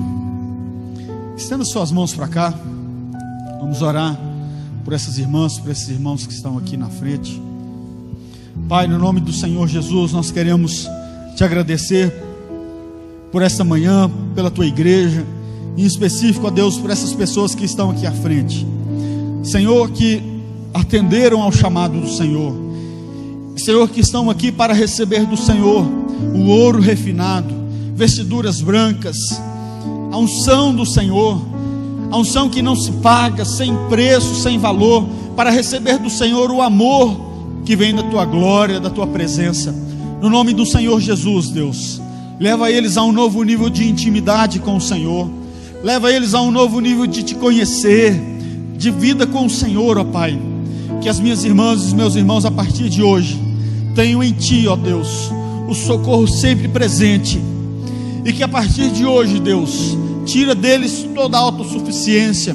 Estenda suas mãos para cá. Vamos orar por essas irmãs, por esses irmãos que estão aqui na frente. Pai, no nome do Senhor Jesus, nós queremos te agradecer por esta manhã, pela tua igreja, em específico, ó Deus, por essas pessoas que estão aqui à frente, Senhor, que atenderam ao chamado do Senhor, Senhor, que estão aqui para receber do Senhor o ouro refinado, vestiduras brancas, a unção do Senhor, a unção que não se paga, sem preço, sem valor, para receber do Senhor o amor que vem da tua glória, da tua presença. No nome do Senhor Jesus, Deus, leva eles a um novo nível de intimidade com o Senhor, leva eles a um novo nível de te conhecer, de vida com o Senhor, ó Pai. Que as minhas irmãs e os meus irmãos, a partir de hoje, tenham em ti, ó Deus, o socorro sempre presente, e que a partir de hoje, Deus, tira deles toda a autossuficiência,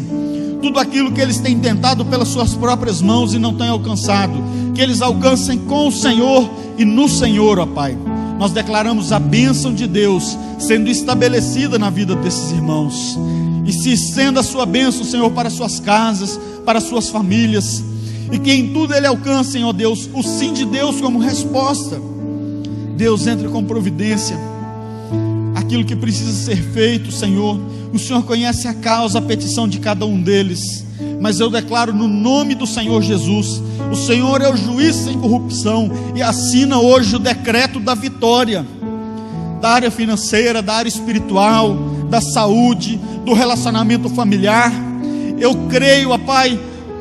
tudo aquilo que eles têm tentado pelas suas próprias mãos e não têm alcançado, que eles alcancem com o Senhor e no Senhor, ó Pai. Nós declaramos a bênção de Deus sendo estabelecida na vida desses irmãos, e se estenda a sua bênção, Senhor, para suas casas, para suas famílias, e que em tudo ele alcancem, ó Deus, o sim de Deus como resposta. Deus, entre com providência, aquilo que precisa ser feito, Senhor. O Senhor conhece a causa, a petição de cada um deles, mas eu declaro no nome do Senhor Jesus, o Senhor é o juiz sem corrupção, e assina hoje o decreto da vitória, da área financeira, da área espiritual, da saúde, do relacionamento familiar. Eu creio, ó Pai,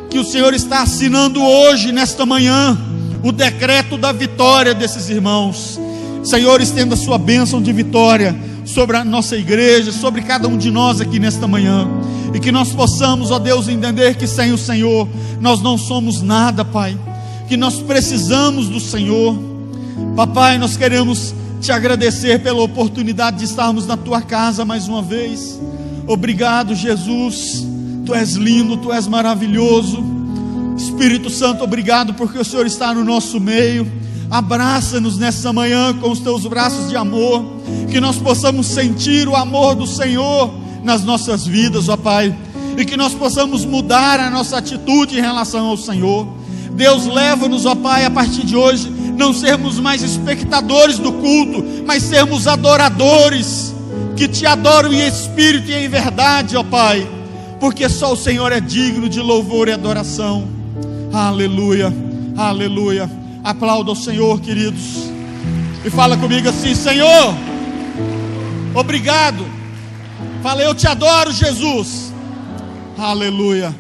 que o Senhor está assinando hoje, nesta manhã, o decreto da vitória desses irmãos. Senhor, estenda a sua bênção de vitória sobre a nossa igreja, sobre cada um de nós aqui nesta manhã, e que nós possamos, ó Deus, entender que sem o Senhor nós não somos nada, Pai, que nós precisamos do Senhor. Papai, nós queremos te agradecer pela oportunidade de estarmos na tua casa mais uma vez. Obrigado, Jesus, tu és lindo, tu és maravilhoso. Espírito Santo, obrigado porque o Senhor está no nosso meio. Abraça-nos nessa manhã com os teus braços de amor, que nós possamos sentir o amor do Senhor nas nossas vidas, ó Pai, e que nós possamos mudar a nossa atitude em relação ao Senhor. Deus, leva-nos, ó Pai, a partir de hoje, não sermos mais espectadores do culto, mas sermos adoradores, que te adoram em espírito e em verdade, ó Pai, porque só o Senhor é digno de louvor e adoração. Aleluia, aleluia. Aplauda o Senhor, queridos, e fala comigo assim: Senhor, obrigado. Fala, eu te adoro, Jesus. Aleluia.